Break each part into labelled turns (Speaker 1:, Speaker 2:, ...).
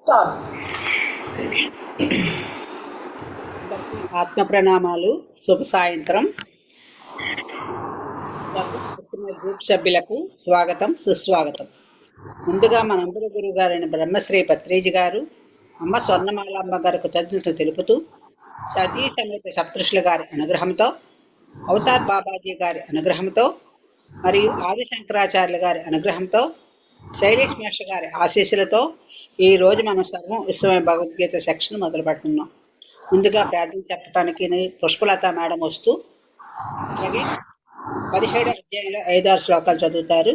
Speaker 1: Start.
Speaker 2: ఆత్మ ప్రణామాలు. శుభ సాయంత్రం. గ్రూప్ సభ్యులకు స్వాగతం, సుస్వాగతం. ముందుగా మనందరి గురువు గారైన బ్రహ్మశ్రీ పత్రిజీ గారు, అమ్మ స్వర్ణమాలమ్మ గారు కృతజ్ఞతలు తెలుపుతూ, సతీ సమేత సప్తృషుల గారి అనుగ్రహంతో, అవతార్ బాబాజీ గారి అనుగ్రహంతో మరియు ఆదిశంకరాచార్యుల గారి అనుగ్రహంతో, శైలేష్ మాస్టర్ గారి ఆశీస్సులతో ఈరోజు మనం సర్వం విశ్వమే భగవద్గీత సెక్షన్ మొదలు పెడుతున్నాం. ముందుగా ప్రార్థన చెప్పడానికి పుష్పలత మేడం వస్తూ, అలాగే 17వ అధ్యాయంలో 5-6 శ్లోకాలు చదువుతారు.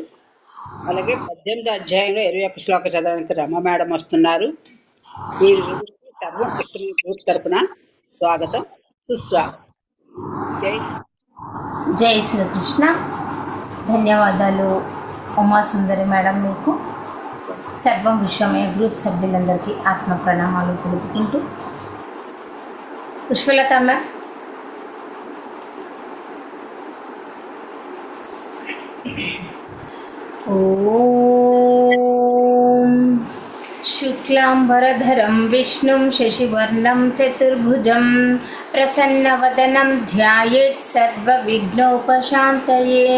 Speaker 2: అలాగే 18వ అధ్యాయంలో 21 శ్లోకం చదవడానికి రమ మేడం వస్తున్నారు. ఈ సర్వం విశ్వ గ్రూప్ తరపున స్వాగతం, సుస్వాగతం.
Speaker 1: జై శ్రీకృష్ణ. ధన్యవాదాలు ఉమాసుందరి మేడం. మీకు సర్వం విశ్వమయ గ్రూప్ సభ్యులందరికీ ఆత్మ ప్రణామాలు తెలుపుకుంటూ, పుష్పలత మ్యామ్. ఓం శుక్లాంబరధరం విష్ణుం శశివర్ణం చతుర్భుజం ప్రసన్నవదనం ధ్యాయేత్ సర్వవిఘ్నోపశాంతయే.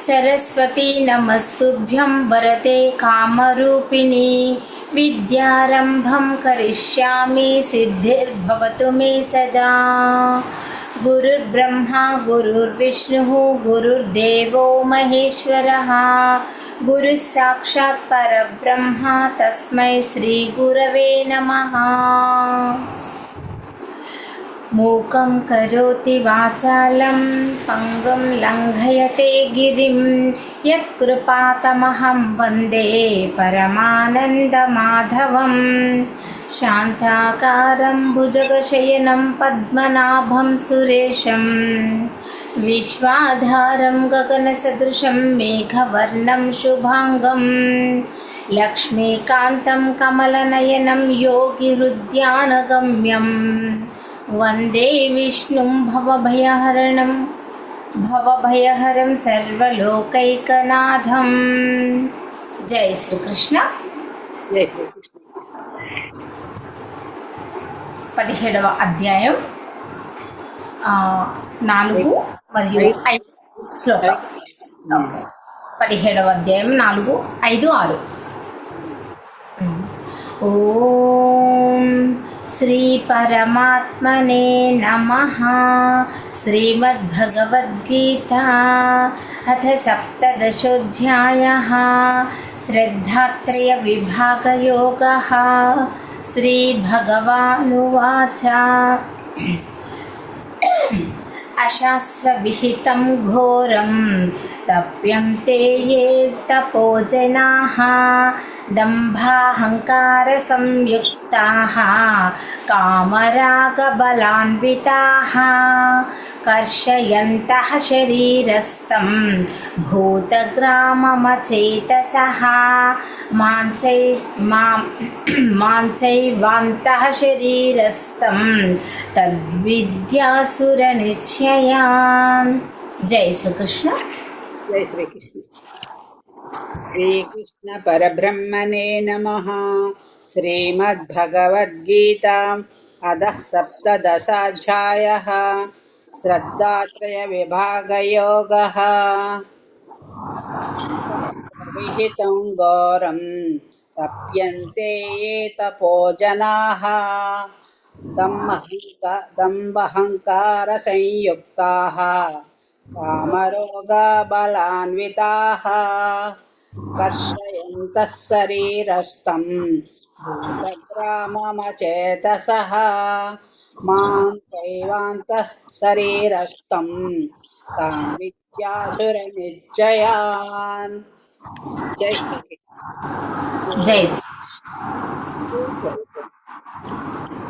Speaker 1: సరస్వతీ నమస్తుభ్యం వరదే కామరూపిణి విద్యారంభం కరిష్యామి సిద్ధిర్భవతు మే సదా. గురుర్బ్రహ్మా గురుర్విష్ణుః గురుర్దేవో మహేశ్వరः గురుః సాక్షాత్ పరబ్రహ్మ తస్మై శ్రీ గురవే నమః. మూకం కరోతి వాచాలం పంగుం లంఘయతే గిరిం యత్కృపాతమహం వందే పరమానందమాధవం. శాంతాకారం భుజగశయనం పద్మనాభం సురేశం విశ్వాధారం గగనసదృశం మేఘవర్ణం శుభాంగం లక్ష్మీకాంతం కమలనయనం యోగిరుద్యానగమ్యం వందే విష్ణుం భవభయహరం సర్వలోకైకనాథం. జై శ్రీకృష్ణ.
Speaker 2: జై శ్రీకృష్ణ.
Speaker 1: 17వ అధ్యాయం 4 మరియు 5 శ్లోకం. 17వ అధ్యాయం 4, 5, 6. ఓం శ్రీ పరమాత్మనే నమః. శ్రీమద్భగవద్గీత అథ సప్తదశోధ్యాయః. శ్రద్ధాత్రయ విభాగయోగః. శ్రీభగవానువాచ. అశాస్త్రవిహితం ఘోరం తప్యంతే యే తపోజనాః దంభాహంకార సంయుక్తాః కామరాగబలాన్వితాః కర్షయంతః శరీరస్థం భూతగ్రామమచేతసః మాంచైవాంతః శరీరస్థం తద్విద్యాసురనిశ్చయాన్. జై శ్రీకృష్ణ.
Speaker 2: జై శ్రీకృష్ణ. శ్రీకృష్ణ పరబ్రహ్మణే నమః. శ్రీమద్భగవద్గీత అధః సప్తదశాధ్యాయః. శ్రద్ధాత్రయ విభాగయోగః. విహితం ఘోరం తప్యంతే యే తపోజనాః దంభహంకార సంయుక్తాః కామరోగబలాన్వితాః కర్షయంతః శరీరస్థం భూతగ్రామమచేతసః మాం చైవాంతః శరీరస్థం తాం విద్యాసురనిశ్చయాన్. జై
Speaker 1: జై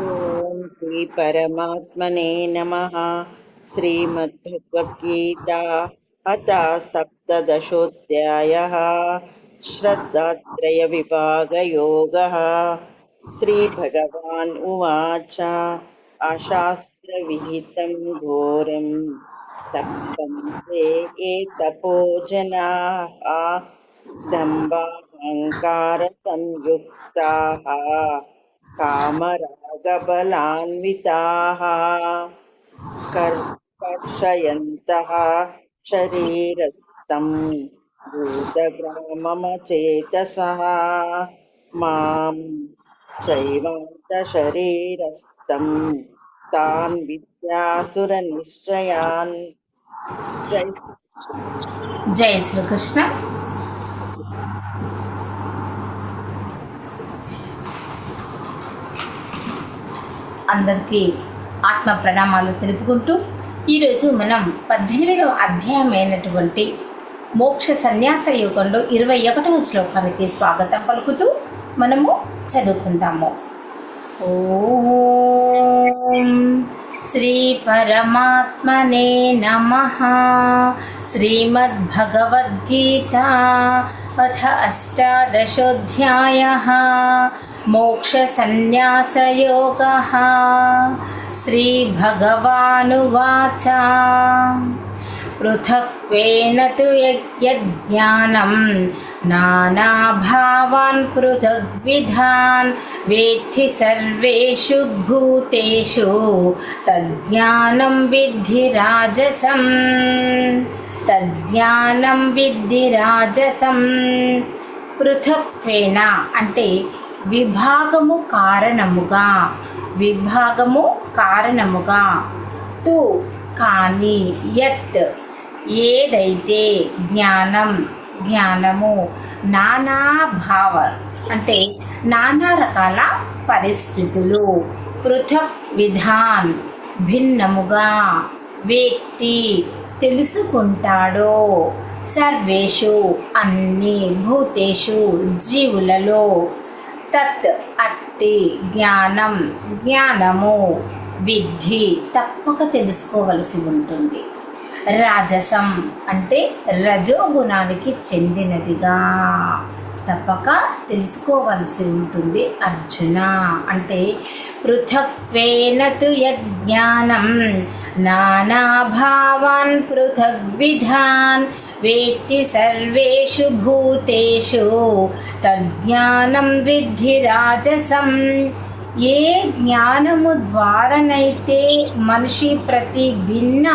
Speaker 3: ఓం శ్రీ పరమాత్మనే నమః. శ్రీమద్భగవద్గీత అథ సప్తదశోధ్యాయః. శ్రద్ధాత్రయ విభాగయోగః. శ్రీభగవాన్ ఉవాచ. అశాస్త్రవిహితం ఘోరం తప్పంతే ఏ తపోజనాః దంభాహంకార అహంకార సంయుక్తాః కామరాగబలాన్వితాః కర్షయంతః శరీరస్థం భూతగ్రామమచేతసః మాం చైవాంత శరీరస్థం తాన్ విద్యాసుర నిశ్చయాన్. జై
Speaker 1: జై శ్రీకృష్ణ. అందరికీ ఆత్మ ప్రణామాలు తెలుపుకుంటూ ఈరోజు మనం 18వ అధ్యాయం అయినటువంటి మోక్ష సన్యాస యోగంలో 21వ శ్లోకానికి స్వాగతం పలుకుతూ మనము చదువుకుందాము. ఓం శ్రీ పరమాత్మనే నమః. శ్రీమద్భగవద్గీత అథ 18ోऽధ్యాయः మోక్ష సన్యాస యోగः. శ్రీభగవానువాచ పృథక్త్వేన తు యజ్ఞానం నానాభావాన్ పృథగ్విధాన్ వేత్తి సర్వేషు భూతేషు తజ్ఞానం విద్ధి రాజసం. తజ్ఞానం విద్ధి రాజసం. పృథక్త్వేన అంటే విభాగము కారణముగా, విభాగము కారణముగా, తు కానీ, యత్ ఏదైతే, జ్ఞానం జ్ఞానము, నానాభావ అంటే నానా రకాల పరిస్థితులు, పృథక్ విధాన్ భిన్నముగా, వ్యక్తి తెలుసుకుంటాడో, సర్వేషు అన్ని, భూతేషు జీవులలో, తత్ అట్టి, జ్ఞానం జ్ఞానము, విద్ధి తప్పక తెలుసుకోవలసి ఉంటుంది. రాజసం అంటే రజోగుణానికి చెందినదిగా తప్పక తెలుసుకోవలసి ఉంటుంది అర్జున. అంటే పృథక్త్వేన తు యజ్ఞానం నానాభావాన్ పృథగ్విధాన్ వేత్తి సర్వేషు భూతేషు తజ్ఞానం విద్ధి రాజసం. ఏ జ్ఞానము ద్వారానైతే మనిషి ప్రతి భిన్న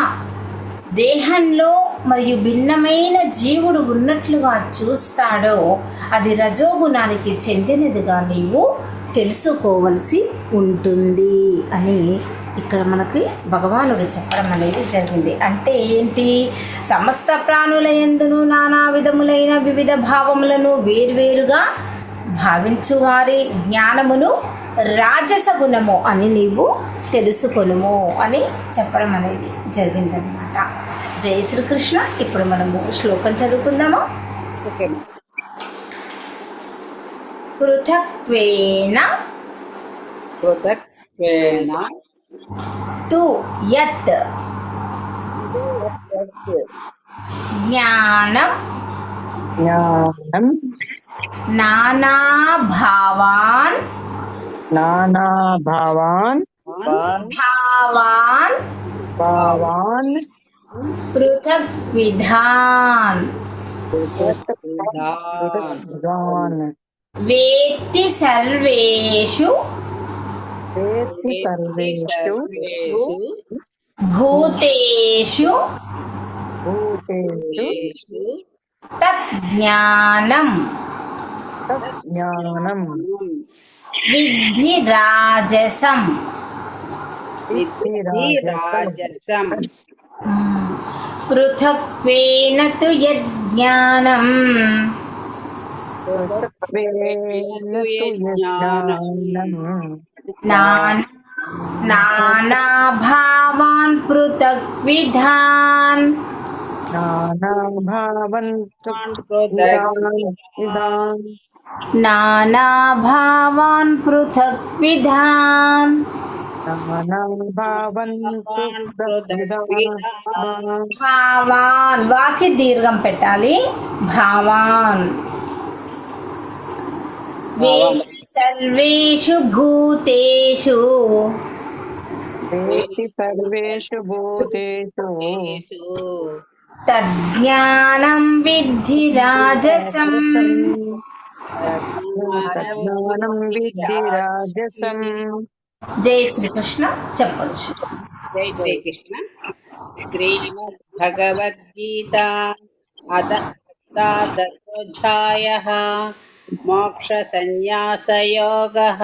Speaker 1: దేహంలో మరియు భిన్నమైన జీవుడు ఉన్నట్లుగా చూస్తాడో అది రజోగుణానికి చెందినదిగా నీవు తెలుసుకోవలసి ఉంటుంది అని ఇక్కడ మనకి భగవానుడు చెప్పడం అనేది జరిగింది. అంటే ఏంటి? సమస్త ప్రాణుల యందును నానా విధములైన వివిధ భావములను వేర్వేరుగా భావించు వారి జ్ఞానమును రాజస గుణము అని నీవు తెలుసుకొనుము అని చెప్పడం అనేది జరిగిందనమాట. జై శ్రీకృష్ణ. ఇప్పుడు మనము శ్లోకం చదువుకుందామా?
Speaker 2: ఓకే.
Speaker 1: పృథక్త్వేన
Speaker 2: పృథక్త్వేన
Speaker 1: తు యత్ జ్ఞానం
Speaker 4: జ్ఞానం
Speaker 1: నానాభావాన్
Speaker 4: నానాభావాన్
Speaker 1: భావాన్
Speaker 4: భావాన్
Speaker 1: పృథగ్విధాన్
Speaker 4: పృథగ్విధాన్
Speaker 1: వేత్తి సర్వేషు
Speaker 4: వేత్తి సర్వేషు
Speaker 1: భూతేషు
Speaker 4: భూతేషు
Speaker 1: తజ్ఞానం
Speaker 4: జ్ఞానం
Speaker 1: విద్ధి రాజసం.
Speaker 2: రాజసం.
Speaker 1: పృథక్త్వేన తు యజ్ఞానం నానాభావాన్ పృథగ్విధాన్
Speaker 4: నానాభావన్
Speaker 1: నానాభావాన్ పృథగ్విధాన్
Speaker 4: నానాభావన్
Speaker 1: భావాన్ వాకి దీర్ఘం పెట్టాలి. భావాన్ వేత్తి సర్వేషు భూతేషు
Speaker 4: వేత్తి సర్వేషు భూతేషు
Speaker 1: తజ్ఞానం విద్ధి రాజసం.
Speaker 4: తజ్ఞానం విద్ధి రాజసం.
Speaker 1: జై శ్రీకృష్ణ చెప్పొచ్చు.
Speaker 2: జై శ్రీకృష్ణ. శ్రీమద్ భగవద్గీత అథ సప్తదశోऽధ్యాయः మోక్ష సన్యాసయోగः.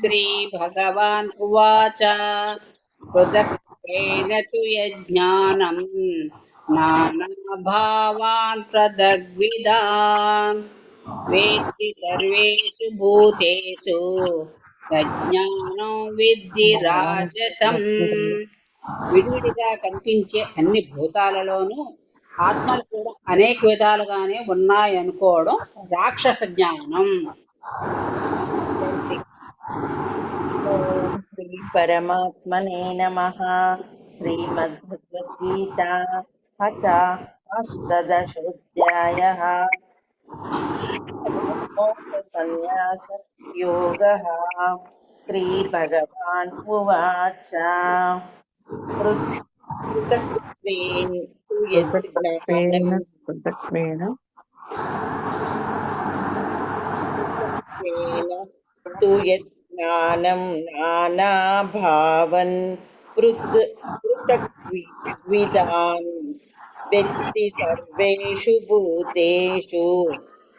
Speaker 2: శ్రీ భగవాన్ ఉవాచ పృథక్త్వేన తు యజ్ఞానం నానాభావాన్ పృథగ్విదాన్ వేత్తి సర్వేషు భూతేషు తజ్ఞానం విద్ధి రాజసం. విడివిడిగా కనిపించే అన్ని భూతాలలోనూ ఆత్మలు కూడా అనేక విధాలుగానే ఉన్నాయనుకోవడం రాక్షస జ్ఞానం.
Speaker 3: ఓం శ్రీ పరమాత్మనే నమః. శ్రీమద్భగవద్గీత అథ అష్టాదశోऽధ్యాయः మోక్ష సన్యాస యోగः. శ్రీ భగవాన్ ఉవాచ పృథక్త్వేన తు యజ్ఞానం
Speaker 4: పృథక్త్వేన
Speaker 3: తు యజ్ఞానం నానాభావన్ పృథగ్విదాన్ వ్యక్తి సర్వేషు భూతేషు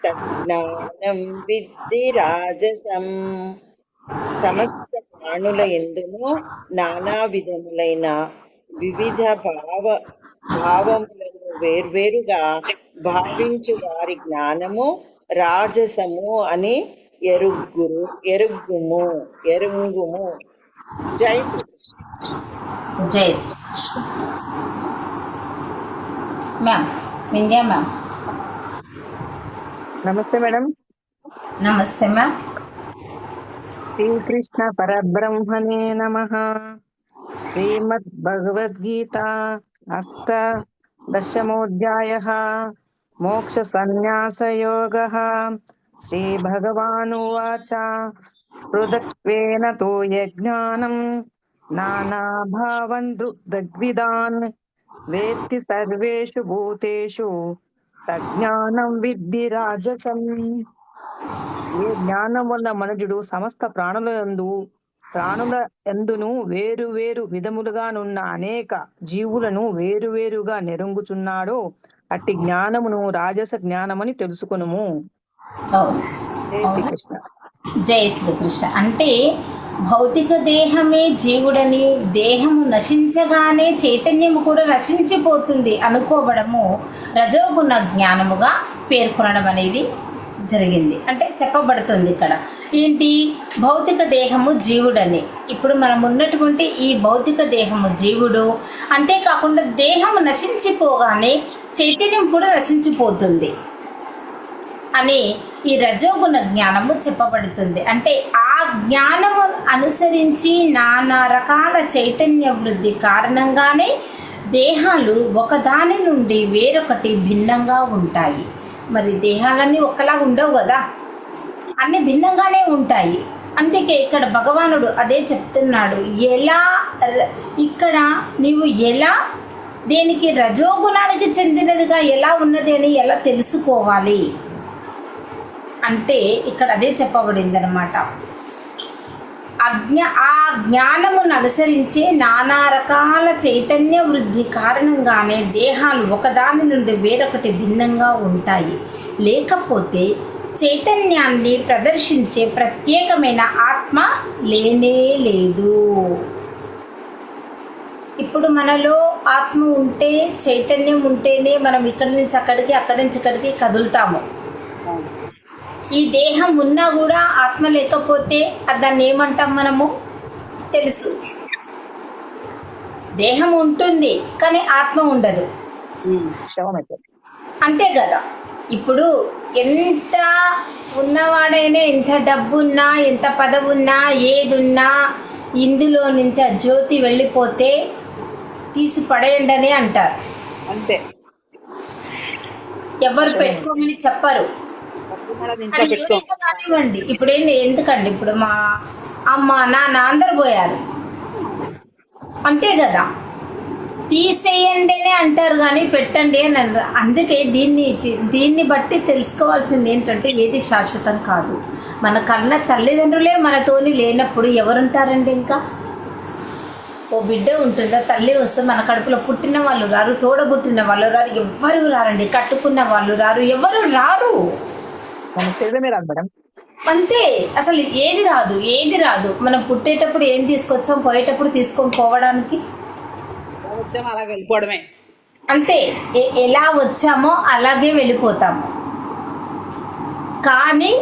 Speaker 3: తజ్ఞానం విద్ధి రాజసం. సమస్త ప్రాణుల యందును నానా విధములైన వివిధ భావములను వేర్వేరుగా భావించు వారి జ్ఞానము రాజసము అని ఎరుగుము. జై శ్రీకృష్ణ.
Speaker 1: జై శ్రీకృష్ణ. Ma'am Vindhya ma'am.
Speaker 4: నమస్తే మేడం.
Speaker 1: నమస్తే మ్యామ్.
Speaker 4: శ్రీకృష్ణ పరబ్రహ్మణే నమః. శ్రీమద్ భగవద్గీత అష్టాదశోऽధ్యాయः మోక్ష సన్యాసయోగः. శ్రీ భగవానువాచ పృథక్త్వేన తో యజ్ఞానం నానాభావన్ పృథగ్విదాన్ వేత్తి సర్వేషు భూతేషు తజ్ఞానం విద్ధి రాజసం. ఏ జ్ఞానం వల్ల మనుజుడు సమస్త ప్రాణుల యందును వేరు వేరు విధములుగానున్న అనేక జీవులను వేరువేరుగా నెరుంగుచున్నాడో అట్టి జ్ఞానమును రాజస జ్ఞానమని తెలుసుకొనుము.
Speaker 1: అవును.
Speaker 4: జై శ్రీకృష్ణ.
Speaker 1: జై శ్రీకృష్ణ. అంటే భౌతిక దేహమే జీవుడని, దేహము నశించగానే చైతన్యము కూడా నశించిపోతుంది అనుకోవడము రజోగుణ జ్ఞానముగా పేర్కొనడం అనేది జరిగింది. అంటే చెప్పబడుతుంది ఇక్కడ ఏంటి, భౌతిక దేహము జీవుడని. ఇప్పుడు మనం ఉన్నటువంటి ఈ భౌతిక దేహము జీవుడు, అంతేకాకుండా దేహము నశించిపోగానే చైతన్యం కూడా నశించిపోతుంది అని ఈ రజోగుణ జ్ఞానము చెప్పబడుతుంది. అంటే ఆ జ్ఞానము అనుసరించి నానా రకాల చైతన్య వృద్ధి కారణంగానే దేహాలు ఒకదాని నుండి వేరొకటి భిన్నంగా ఉంటాయి. మరి దేహాలన్నీ ఒక్కలా ఉండవు కదా, అన్నీ భిన్నంగానే ఉంటాయి. అందుకే ఇక్కడ భగవానుడు అదే చెప్తున్నాడు. ఎలా ఇక్కడ నీవు ఎలా దేనికి రజోగుణానికి చెందినదిగా ఎలా ఉన్నది అని ఎలా తెలుసుకోవాలి అంటే ఇక్కడ అదే చెప్పబడింది అనమాట. ఆ జ్ఞానమును అనుసరించే నానా రకాల చైతన్య వృద్ధి కారణంగానే దేహాలు ఒకదాని నుండి వేరొకటి భిన్నంగా ఉంటాయి. లేకపోతే చైతన్యాన్ని ప్రదర్శించే ప్రత్యేకమైన ఆత్మ లేనే లేదు. ఇప్పుడు మనలో ఆత్మ ఉంటే, చైతన్యం ఉంటేనే మనం ఇక్కడి నుంచి అక్కడికి, అక్కడి నుంచి ఇక్కడికి కదులుతాము. ఈ దేహం ఉన్నా కూడా ఆత్మ లేకపోతే దాన్ని ఏమంటాం మనము తెలుసు. దేహం ఉంటుంది కానీ ఆత్మ ఉండదు, అంతే కదా. ఇప్పుడు ఎంత ఉన్నవాడైనా, ఎంత డబ్బున్నా, ఎంత పదవున్నా, ఏదున్నా, ఇందులో నుంచి ఆ జ్యోతి వెళ్ళిపోతే తీసి పడేయండి అని అంటారు.
Speaker 2: అంతే,
Speaker 1: ఎవరు పెట్టుకోమని చెప్పరు. కానివ్వండి, ఇప్పుడేంటి ఎందుకండి, ఇప్పుడు మా అమ్మ నాన్న అందరు పోయారు, అంతే కదా. తీసేయండి అని అంటారు కానీ పెట్టండి అని అనరు. అందుకే దీన్ని బట్టి తెలుసుకోవాల్సింది ఏంటంటే ఏది శాశ్వతం కాదు. మన కన్న తల్లిదండ్రులే మనతోని లేనప్పుడు ఎవరుంటారండి? ఇంకా ఓ బిడ్డ ఉంటుందా, తల్లి వస్తే మన కడుపులో పుట్టిన వాళ్ళు రారు, తోడబుట్టిన వాళ్ళు రారు, ఎవ్వరు రారండి, కట్టుకున్న వాళ్ళు రారు, ఎవరు రారు.
Speaker 4: మన శరీరమే రాదు మేడం.
Speaker 1: అంతే, అసలు ఏది రాదు. మనం పుట్టేటప్పుడు ఏం తీసుకొచ్చాం, పోయేటప్పుడు తీసుకొని పోవడానికి
Speaker 2: వచ్చాము అలాగే వెళ్ళిపోవడమే.
Speaker 1: అంతే, ఎలా వచ్చామో అలాగే వెళ్ళిపోతాము. కానీ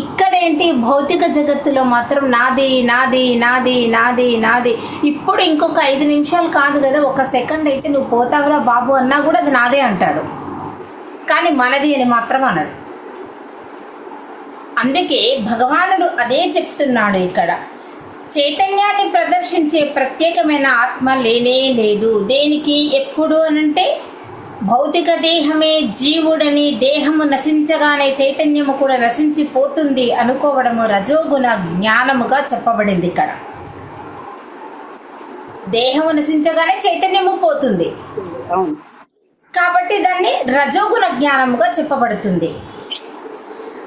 Speaker 1: ఇక్కడేంటి, భౌతిక జగత్తులో మాత్రం నాది నాది నాది నాది నాది. ఇప్పుడు ఇంకొక 5 నిమిషాలు కాదు కదా, 1 సెకండ్ అయితే నువ్వు పోతావురా బాబు అన్నా కూడా అది నాదే అంటాడు, కానీ మనది అని మాత్రం అనడు. అందుకే భగవానుడు అదే చెప్తున్నాడు ఇక్కడ. చైతన్యాన్ని ప్రదర్శించే ప్రత్యేకమైన ఆత్మ లేనే లేదు. దేనికి, ఎప్పుడు అనంటే భౌతిక దేహమే జీవుడని, దేహము నశించగానే చైతన్యము కూడా నశించిపోతుంది అనుకోవడము రజోగుణ జ్ఞానముగా చెప్పబడింది ఇక్కడ. దేహము నశించగానే చైతన్యము పోతుంది
Speaker 2: అవును.
Speaker 1: కాబట్టి దాన్ని రజోగుణ జ్ఞానముగా చెప్పబడుతుంది.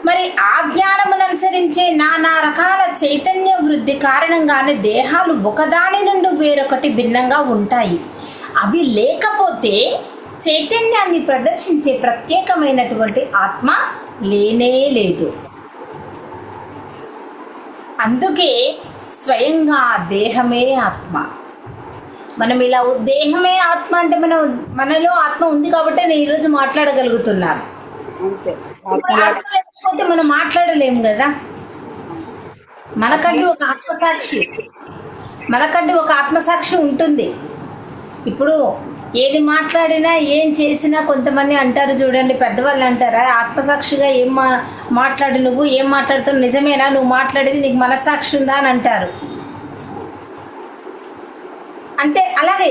Speaker 1: మరి ఆ జ్ఞానమును అనుసరించే నానా రకాల చైతన్య వృద్ధి కారణంగానే దేహాలు ఒకదాని నుండి వేరొకటి భిన్నంగా ఉంటాయి. అవి లేకపోతే చైతన్యాన్ని ప్రదర్శించే ప్రత్యేకమైనటువంటి ఆత్మ లేనే లేదు. అందుకే స్వయంగా దేహమే ఆత్మ. మనం ఇలా దేహమే ఆత్మ అంటే మనలో ఆత్మ ఉంది కాబట్టి నేను ఈరోజు మాట్లాడగలుగుతున్నాను.
Speaker 2: అంతే.
Speaker 1: ఇప్పుడు ఆత్మ లేకపోతే మనం మాట్లాడలేము కదా. మనకంటూ ఒక ఆత్మసాక్షి ఉంటుంది. ఇప్పుడు ఏది మాట్లాడినా ఏం చేసినా కొంతమంది అంటారు చూడండి, పెద్దవాళ్ళు అంటారా, ఆత్మసాక్షిగా ఏం మాట్లాడు, నువ్వు ఏం మాట్లాడుతావు, నిజమేనా నువ్వు మాట్లాడేది, నీకు మనస్సాక్షి ఉందా అని అంటారు. అంటే అలాగే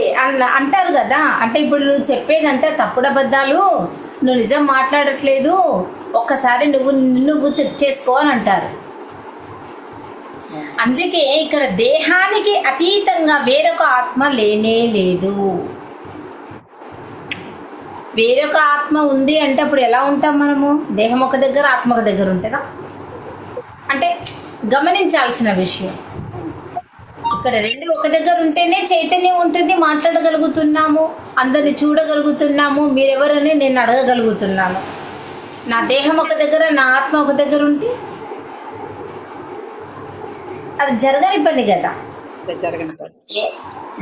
Speaker 1: అంటారు కదా. అంటే ఇప్పుడు నువ్వు చెప్పేదంతా తప్పుడబద్దాలు, నువ్వు నిజం మాట్లాడట్లేదు, ఒక్కసారి నువ్వు చెక్ చేసుకో అని అంటారు. అందుకే ఇక్కడ దేహానికి అతీతంగా వేరొక ఆత్మ లేనే లేదు. వేరొక ఆత్మ ఉంది అంటే అప్పుడు ఎలా ఉంటాం మనము? దేహం ఒక దగ్గర, ఆత్మ ఒక దగ్గర ఉంటుందా? అంటే గమనించాల్సిన విషయం. ఇక్కడ 2 ఒక దగ్గర ఉంటేనే చైతన్యం ఉంటుంది, మాట్లాడగలుగుతున్నాము, అందరిని చూడగలుగుతున్నాము, మీరెవరని నేను అడగగలుగుతున్నాను. నా దేహం ఒక దగ్గర, నా ఆత్మ ఒక దగ్గర ఉంటే అది జరగని పని కదా.
Speaker 2: జరగని పని.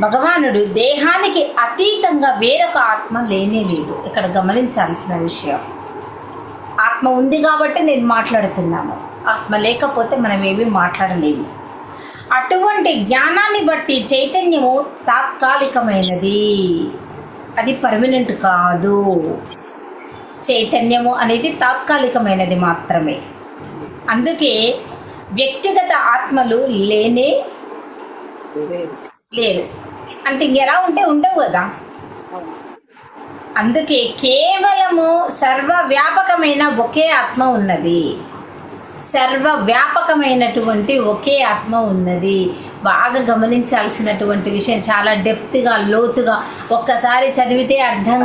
Speaker 1: భగవానుడు దేహానికి అతీతంగా వేరొక ఆత్మ లేనే లేదు. ఇక్కడ గమనించాల్సిన విషయం, ఆత్మ ఉంది కాబట్టి నేను మాట్లాడుతున్నాను, ఆత్మ లేకపోతే మనం ఏమీ మాట్లాడలేము. అటువంటి జ్ఞానాన్ని బట్టి చైతన్యము తాత్కాలికమైనది, అది పర్మనెంట్ కాదు. చైతన్యము అనేది తాత్కాలికమైనది మాత్రమే. అందుకే వ్యక్తిగత ఆత్మలు లేనే లేరు. అంటే ఇంకెలా ఉంటే ఉండవు కదా. అందుకే కేవలము సర్వవ్యాపకమైన ఒకే ఆత్మ ఉన్నది. సర్వవ్యాపకమైనటువంటి ఒకే ఆత్మ ఉన్నది. బాగా గమనించాల్సినటువంటి విషయం, చాలా డెప్త్గా, లోతుగా. ఒక్కసారి చదివితే అర్థం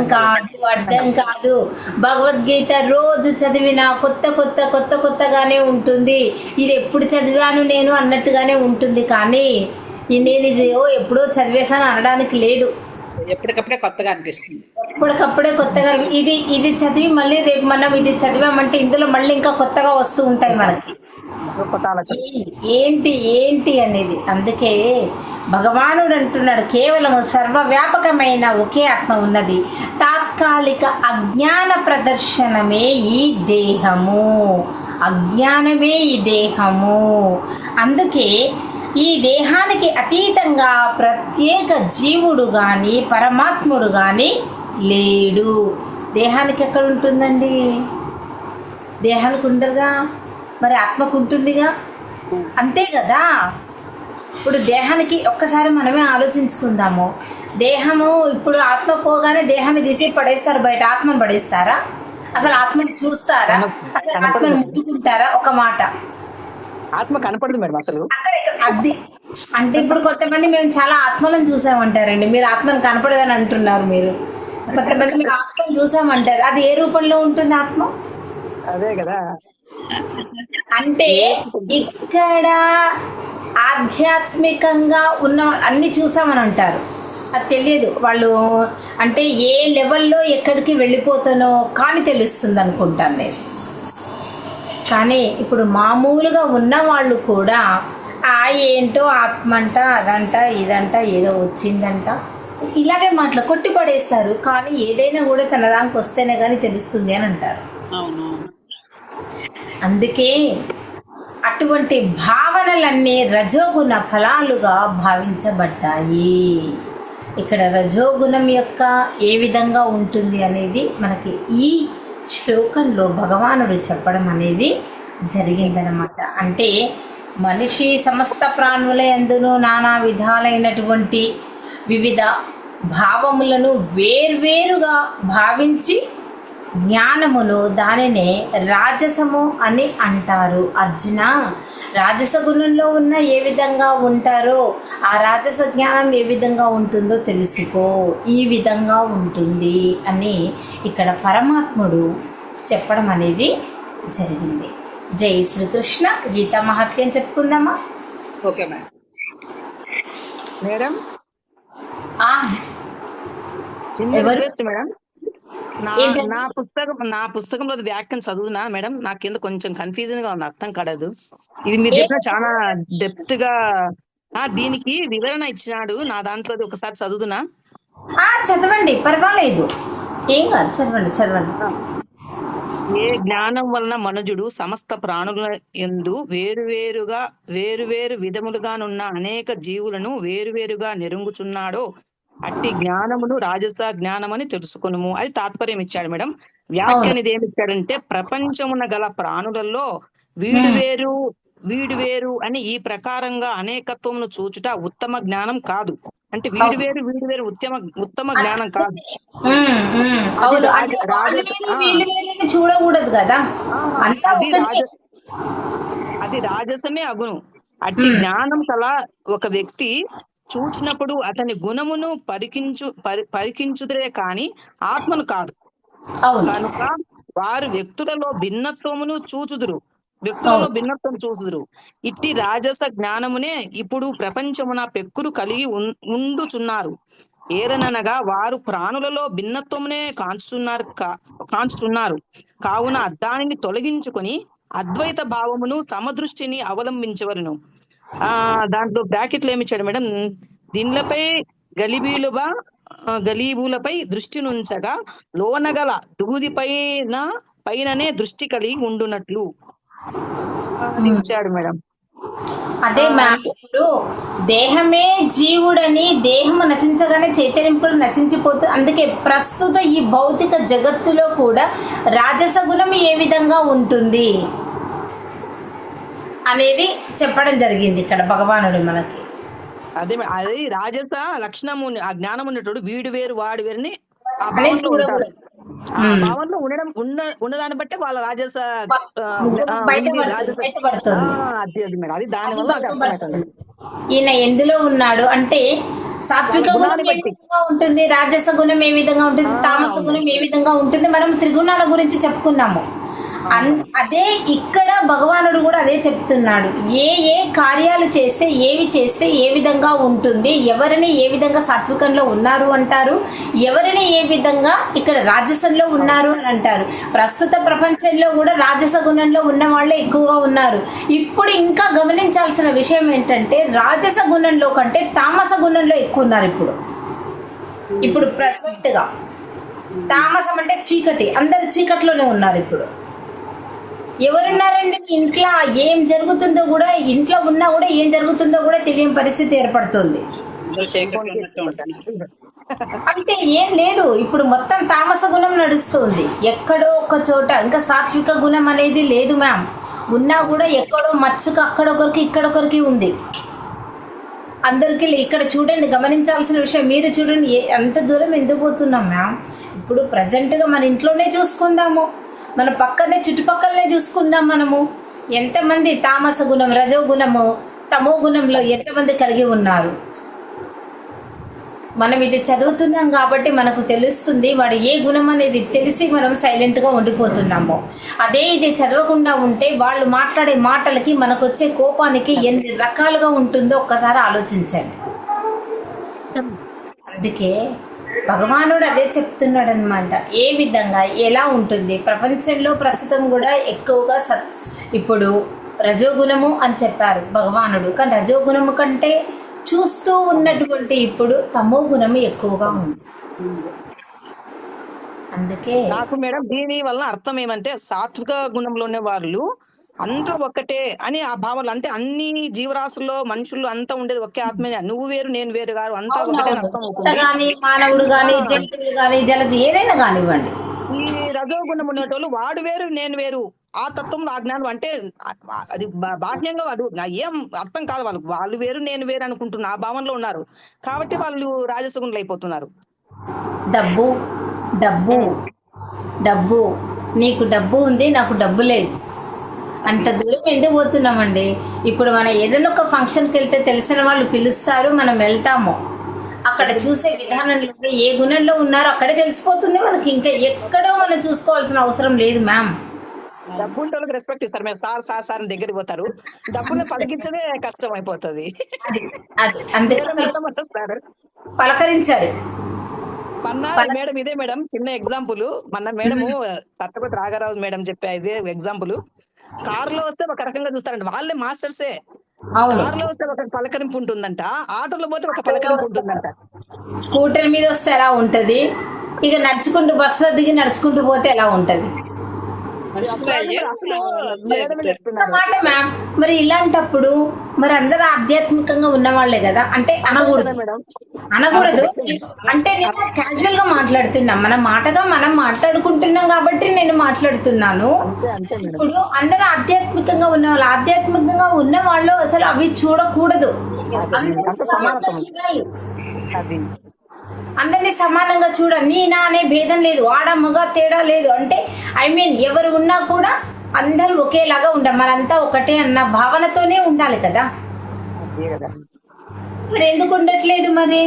Speaker 1: కాదు. భగవద్గీత రోజు చదివినా కొత్తగానే ఉంటుంది. ఇది ఎప్పుడు చదివాను నేను అన్నట్టుగానే ఉంటుంది. కానీ నేను ఇది ఎప్పుడో చదివేశాను అనడానికి లేదు.
Speaker 2: ఎప్పటికప్పుడే కొత్తగా అనిపిస్తుంది.
Speaker 1: ఎప్పటికప్పుడే కొత్తగా ఇది చదివి మళ్ళీ రేపు మనం ఇది చదివామంటే ఇందులో మళ్ళీ ఇంకా కొత్తగా వస్తూ ఉంటాయి మనకి, ఏంటి అనేది. అందుకే భగవానుడు అంటున్నాడు, కేవలం సర్వవ్యాపకమైన ఒకే ఆత్మ ఉన్నది. తాత్కాలిక అజ్ఞాన ప్రదర్శనమే ఈ దేహము. అజ్ఞానమే ఈ దేహము. అందుకే ఈ దేహానికి అతీతంగా ప్రత్యేక జీవుడు కానీ పరమాత్ముడు కానీ లేడు. దేహానికి ఎక్కడ ఉంటుందండి? దేహానికి ఉండరుగా, మరి ఆత్మకు ఉంటుందిగా, అంతే కదా. ఇప్పుడు దేహానికి ఒక్కసారి మనమే ఆలోచించుకుందాము. దేహము ఇప్పుడు ఆత్మ పోగానే దేహాన్ని తీసి పడేస్తారు బయట, ఆత్మను పడేస్తారా? అసలు ఆత్మని చూస్తారా? అసలు ఆత్మని ముట్టుకుంటారా? ఒక మాట,
Speaker 4: ఆత్మ కనపడదు మేడం అసలు.
Speaker 1: అది అంటే ఇప్పుడు కొంతమంది మేము చాలా ఆత్మలను చూసామంటారండి. మీరు ఆత్మను కనపడదని అంటున్నారు. మీరు కొంతమంది మేము ఆత్మను చూసామంటారు. అది ఏ రూపంలో ఉంటుంది ఆత్మ?
Speaker 4: అదే కదా.
Speaker 1: అంటే ఇక్కడ ఆధ్యాత్మికంగా ఉన్న అన్ని చూసామని అంటారు. అది తెలియదు వాళ్ళు, అంటే ఏ లెవెల్లో ఎక్కడికి వెళ్ళిపోతానో కానీ తెలుస్తుంది అనుకుంటాను నేను. కానీ ఇప్పుడు మామూలుగా ఉన్న వాళ్ళు కూడా ఏంటో ఆత్మ అంట, అదంట, ఇదంట, ఏదో వచ్చిందంట, ఇలాగే కొట్టి పడేస్తారు. కానీ ఏదైనా కూడా తన దానికి వస్తేనే కానీ తెలుస్తుంది అని అంటారు.
Speaker 2: అవును.
Speaker 1: అందుకే అటువంటి భావనలన్నీ రజోగుణ ఫలాలుగా భావించబడ్డాయి. ఇక్కడ రజోగుణం యొక్క ఏ విధంగా ఉంటుంది అనేది మనకి ఈ శ్లోకంలో భగవానుడు చెప్పడం అనేది జరిగిందనమాట. అంటే మనిషి సమస్త ప్రాణుల యందును నానా విధాలైనటువంటి వివిధ భావములను వేర్వేరుగా భావించి జ్ఞానమును దానినే రాజసము అని అంటారు. అర్జున, రాజస గుణంలో ఉన్న ఏ విధంగా ఉంటారో ఆ రాజస జ్ఞానం ఏ విధంగా ఉంటుందో తెలుసుకో, ఈ విధంగా ఉంటుంది అని ఇక్కడ పరమాత్ముడు చెప్పడం అనేది జరిగింది. జై శ్రీకృష్ణ. గీతా మహత్యం చెప్పుకుందామా?
Speaker 2: Okay madam.
Speaker 4: మేడం
Speaker 1: ఆ,
Speaker 4: చిన్న
Speaker 1: ఎవరు?
Speaker 4: Request madam.
Speaker 1: ఏంటండి?
Speaker 4: నా పుస్తకంలో వ్యాఖ్యానం చదువునా మేడం? నాకు కింద కొంచెం కన్ఫ్యూజన్ గా ఉంది, అర్థం కాలేదు. ఇది మీరు చెప్పిన చాలా డెప్త్ గా దీనికి వివరణ ఇచ్చినాడు. నా దాంట్లో ఒకసారి చదువునా?
Speaker 1: చదవండి, పర్వాలేదు, ఏం కాదు, చదవండి.
Speaker 4: ఏ జ్ఞానం వలన మనుజుడు సమస్త ప్రాణుల యందు వేరువేరు విధములుగానున్న అనేక జీవులను వేరువేరుగా నెరుంగుచున్నాడో అట్టి జ్ఞానమును రాజస జ్ఞానమని తెలుసుకొనుము. అది తాత్పర్యం ఇచ్చాడు మేడం. వ్యాఖ్యానం ఇది ఏమి ఇచ్చాడంటే, ప్రపంచమున గల ప్రాణులలో వీడు వేరు అని ఈ ప్రకారంగా అనేకత్వమును చూచుట ఉత్తమ జ్ఞానం కాదు. అంటే వీడు వేరు ఉత్తమ జ్ఞానం కాదు.
Speaker 1: అవును, అంటే వాళ్ళు వేరు, వీళ్ళు వేరు అని చూడకూడదు కదా, అంతా ఒకటే.
Speaker 4: అది రాజసమే అగును. అట్టి జ్ఞానం కల ఒక వ్యక్తి చూచినప్పుడు అతని గుణమును పరికించుదురే కాని ఆత్మను కాదు. కనుక వారు వ్యక్తులలో భిన్నత్వమును చూచుదురు. ఇట్టి రాజస జ్ఞానమునే ఇప్పుడు ప్రపంచమున పెక్కులు కలిగి ఉండుచున్నారు. ఏరనగా వారు ప్రాణులలో భిన్నత్వమునే కాంచుచున్నారు. కావున దానిని తొలగించుకొని అద్వైత భావమును సమదృష్టిని అవలంబించవలను. దాంట్లో బ్రాకెట్లు ఏమిచ్చాడు మేడం? దీనిలపై గలీబులపై దృష్టి నుంచగా లోనగల దూది పైననే దృష్టి కలిగి ఉండునట్లు ఇచ్చాడు మేడం.
Speaker 1: అదే మ్యామ్, ఇప్పుడు దేహమే జీవుడని, దేహము నశించగానే చైతన్యం కూడా నశించిపోతుంది. అందుకే ప్రస్తుత ఈ భౌతిక జగత్తులో కూడా రాజస గుణం ఏ విధంగా ఉంటుంది అనేది చెప్పడం జరిగింది ఇక్కడ భగవానుడు మనకి.
Speaker 4: అదే రాజస లక్షణము, ఆ జ్ఞానం ఉన్నట్టు వీడు వేరు వాడు వేరుని ఆ భావంలో ఉన్నదాన్ని బట్టి వాళ్ళ రాజస అది దాని వల్ల
Speaker 1: ఈయన ఎందులో ఉన్నాడు అంటే సాత్విక గుణం ఏ విధంగా ఉంటుంది, రాజస గుణం ఏ విధంగా ఉంటుంది, తామస గుణం ఏ విధంగా ఉంటుంది. మనం త్రిగుణాల గురించి చెప్పుకున్నాము. అదే ఇక్కడ భగవానుడు కూడా అదే చెప్తున్నాడు. ఏ కార్యాలు చేస్తే, ఏవి చేస్తే ఏ విధంగా ఉంటుంది, ఎవరిని ఏ విధంగా సాత్వికంలో ఉన్నారు అంటారు, ఎవరిని ఏ విధంగా ఇక్కడ రాజసంలో ఉన్నారు అని అంటారు. ప్రస్తుత ప్రపంచంలో కూడా రాజస గుణంలో ఉన్న వాళ్ళే ఎక్కువగా ఉన్నారు. ఇప్పుడు ఇంకా గమనించాల్సిన విషయం ఏంటంటే రాజస గుణంలో కంటే తామస గుణంలో ఎక్కువ ఉన్నారు. ఇప్పుడు ప్రజెంట్గా తామసం అంటే చీకటి, అందరు చీకట్లోనే ఉన్నారు. ఇప్పుడు ఎవరున్నారండి మీ ఇంట్లో? ఏం జరుగుతుందో కూడా, ఇంట్లో ఉన్నా కూడా ఏం జరుగుతుందో కూడా తెలియని పరిస్థితి ఏర్పడుతుంది. అంటే ఏం లేదు, ఇప్పుడు మొత్తం తామస గుణం నడుస్తుంది. ఎక్కడో ఒక చోట ఇంకా సాత్విక గుణం అనేది లేదు మ్యామ్. ఉన్నా కూడా ఎక్కడో మచ్చుకు అక్కడొకరికి ఇక్కడొకరికి ఉంది. అందరికీ ఇక్కడ చూడండి, గమనించాల్సిన విషయం మీరు చూడండి, ఎంత దూరం ఎందుకు పోతున్నాం మ్యామ్. ఇప్పుడు ప్రజెంట్గా మన ఇంట్లోనే చూసుకుందాము, మన పక్కనే చుట్టుపక్కలనే చూసుకుందాం. మనము ఎంతమంది తామస గుణం, రజోగుణము, తమో గుణంలో ఎంతమంది కలిగి ఉన్నారు? మనం ఇది చదువుతున్నాం కాబట్టి మనకు తెలుస్తుంది వాడు ఏ గుణం అనేది తెలిసి మనం సైలెంట్గా ఉండిపోతున్నాము. అదే ఇది చదవకుండా ఉంటే వాళ్ళు మాట్లాడే మాటలకి మనకు వచ్చే కోపానికి ఎన్ని రకాలుగా ఉంటుందో ఒక్కసారి ఆలోచించండి. అందుకే భగవానుడు అదే చెప్తున్నాడు అనమాట. ఏ విధంగా ఎలా ఉంటుంది ప్రపంచంలో ప్రస్తుతం కూడా ఎక్కువగా ఇప్పుడు రజోగుణము అని చెప్పారు భగవానుడు, కానీ రజోగుణము కంటే చూస్తూ ఉన్నటువంటి ఇప్పుడు తమో గుణము ఎక్కువగా ఉంది. అందుకే
Speaker 4: నాకు మేడం దీని వల్ల అర్థం ఏమంటే సాత్విక గుణంలో ఉన్న వాళ్ళు అంతా ఒక్కటే అని ఆ భావనలు, అంటే అన్ని జీవరాశుల్లో మనుషుల్లో అంతా ఉండేది ఒకే ఆత్మే, నువ్వు వేరు నేను వేరు గారు అంతా ఒకటే అని అర్థం అవుతుంది.
Speaker 1: కానీ మానవుడు కానీ జంతువులు కానీ జలజ ఏదైనా కానివ్వండి,
Speaker 4: ఈ రజోగుణం ఉండేటోళ్ళు వాడు వేరు నేను వేరు ఆ తత్వం ఆ జ్ఞానం అంటే అది బాహ్యంగా అది ఏం అర్థం కాదు వాళ్ళకు, వాళ్ళు వేరు నేను వేరు అనుకుంటున్న ఆ భావనలో ఉన్నారు కాబట్టి వాళ్ళు రాజసగుణులు అయిపోతున్నారు.
Speaker 1: డబ్బు డబ్బు డబ్బు, నీకు డబ్బు ఉంది నాకు డబ్బు లేదు, అంత దూరం ఎందుకు పోతున్నామండి? ఇప్పుడు మనం ఏదైనా ఒక ఫంక్షన్కి వెళ్తే తెలిసిన వాళ్ళు పిలుస్తారు, మనం వెళ్తాము, అక్కడ చూసే విధానంలో ఏ గుణంలో ఉన్నారో అక్కడే తెలిసిపోతుంది మనకి. ఇంకా ఎక్కడో మనం చూసుకోవాల్సిన అవసరం లేదు మ్యామ్.
Speaker 4: డబ్బు ఉంటే వాళ్ళకి రెస్పెక్ట్ ఇస్తారు, మేము సార్ సార్ సార్ దగ్గరికి పోతారు, డబ్బుని పలికించదే కష్టం అయిపోతుంది.
Speaker 1: అందుకే పలకరించారు.
Speaker 4: మేడం ఇదే మేడం చిన్న ఎగ్జాంపుల్, మొన్న మేడం సత్తపతి రాఘరాజు మేడం చెప్పే ఇదే ఎగ్జాంపుల్. కారులో వస్తే ఒక రకంగా చూస్తారంట, వాళ్ళే మాస్టర్సే. కారులో వస్తే ఒక పలకరింపు ఉంటుందంట, ఆటోలో పోతే ఒక పలకరింపు ఉంటుందంట.
Speaker 1: స్కూటర్ మీద వస్తే ఎలా ఉంటది, ఇక నడుచుకుంటూ బస్సులో దిగి నడుచుకుంటూ పోతే ఎలా ఉంటది మాట మ్యామ్. మరి ఇలాంటప్పుడు మరి అందరూ ఆధ్యాత్మికంగా ఉన్నవాళ్లే కదా, అంటే అనకూడదు అంటే నేను క్యాజువల్ గా మాట్లాడుతున్నా, మన మాటగా మనం మాట్లాడుకుంటున్నాం కాబట్టి నేను మాట్లాడుతున్నాను. ఇప్పుడు అందరూ ఆధ్యాత్మికంగా ఉన్న వాళ్ళు, ఆధ్యాత్మికంగా ఉన్న వాళ్ళు అసలు అవి చూడకూడదు, చూడాలి, అందరినీ సమానంగా చూడ, నీనా అనే భేదం లేదు, ఆడ మగ తేడా లేదు. అంటే ఎవరు ఉన్నా కూడా అందరూ ఒకేలాగా ఉండాలి, మనంతా ఒకటే అన్న భావనతోనే ఉండాలి కదా. మరి ఎందుకు ఉండట్లేదు? మరి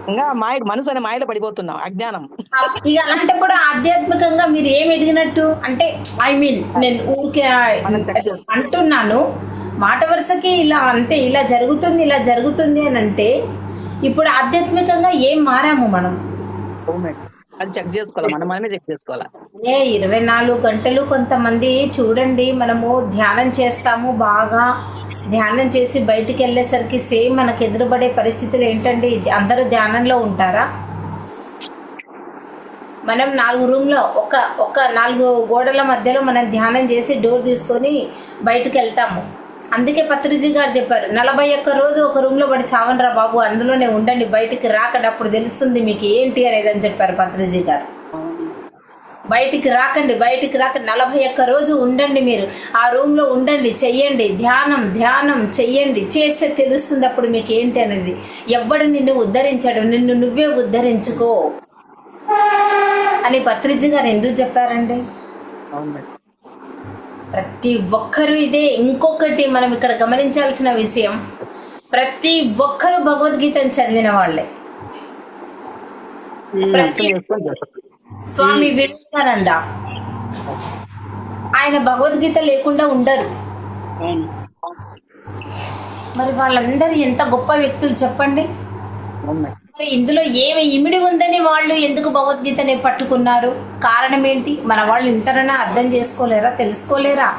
Speaker 4: ఇంకా మనసు అనే మాయలో పడిపోతున్నాం, అజ్ఞానం.
Speaker 1: ఇక అలాంటప్పుడు ఆధ్యాత్మికంగా మీరు ఏం ఎదిగినట్టు? అంటే నేను ఊరికే అంటున్నాను మాట వరుసకి, ఇలా అంటే ఇలా జరుగుతుంది అని అంటే ఇప్పుడు ఆధ్యాత్మికంగా ఏం మారాము మనం?
Speaker 4: అది చెక్ చేసుకోవాలి, మనమే చెక్ చేసుకోవాలి.
Speaker 1: 24 గంటలు కొంతమంది చూడండి, మనము ధ్యానం చేస్తాము, బాగా ధ్యానం చేసి బయటికి వెళ్ళేసరికి సేమ్ మనకు ఎదురుపడే పరిస్థితులు ఏంటండి? అందరూ ధ్యానంలో ఉంటారా? మనం 4 రూమ్లో ఒక 4 గోడల మధ్యలో మనం ధ్యానం చేసి డోర్ తీసుకొని బయటకు వెళ్తాము. అందుకే పత్రిజీ గారు చెప్పారు, 41 రోజు ఒక రూమ్లో పడి చావనరా బాబు, అందులోనే ఉండండి, బయటికి రాకండి, అప్పుడు తెలుస్తుంది మీకు ఏంటి అనేది అని చెప్పారు పత్రిజీ గారు. బయటికి రాకండి 41 రోజు ఉండండి, మీరు ఆ రూమ్లో ఉండండి, చెయ్యండి, ధ్యానం చెయ్యండి, చేస్తే తెలుస్తుంది అప్పుడు మీకు ఏంటి అనేది. ఎవ్వడు నిన్ను ఉద్ధరించాడు, నిన్ను నువ్వే ఉద్ధరించుకో అని పత్రిజీ గారు ఎందుకు చెప్పారండి? ప్రతి ఒక్కరూ ఇదే. ఇంకొకటి మనం ఇక్కడ గమనించాల్సిన విషయం, ప్రతి ఒక్కరూ భగవద్గీతను చదివిన వాళ్ళే. స్వామి వివేకానంద ఆయన భగవద్గీత లేకుండా ఉండరు. మరి వాళ్ళందరూ ఎంత గొప్ప వ్యక్తులు చెప్పండి. మరి ఇందులో ఏమి ఇమిడి ఉందని వాళ్ళు ఎందుకు భగవద్గీతని పట్టుకున్నారు? కారణం ఏంటి? మన వాళ్ళు ఇంతనన్నా అర్థం చేసుకోలేరా, తెలుసుకోలేరా?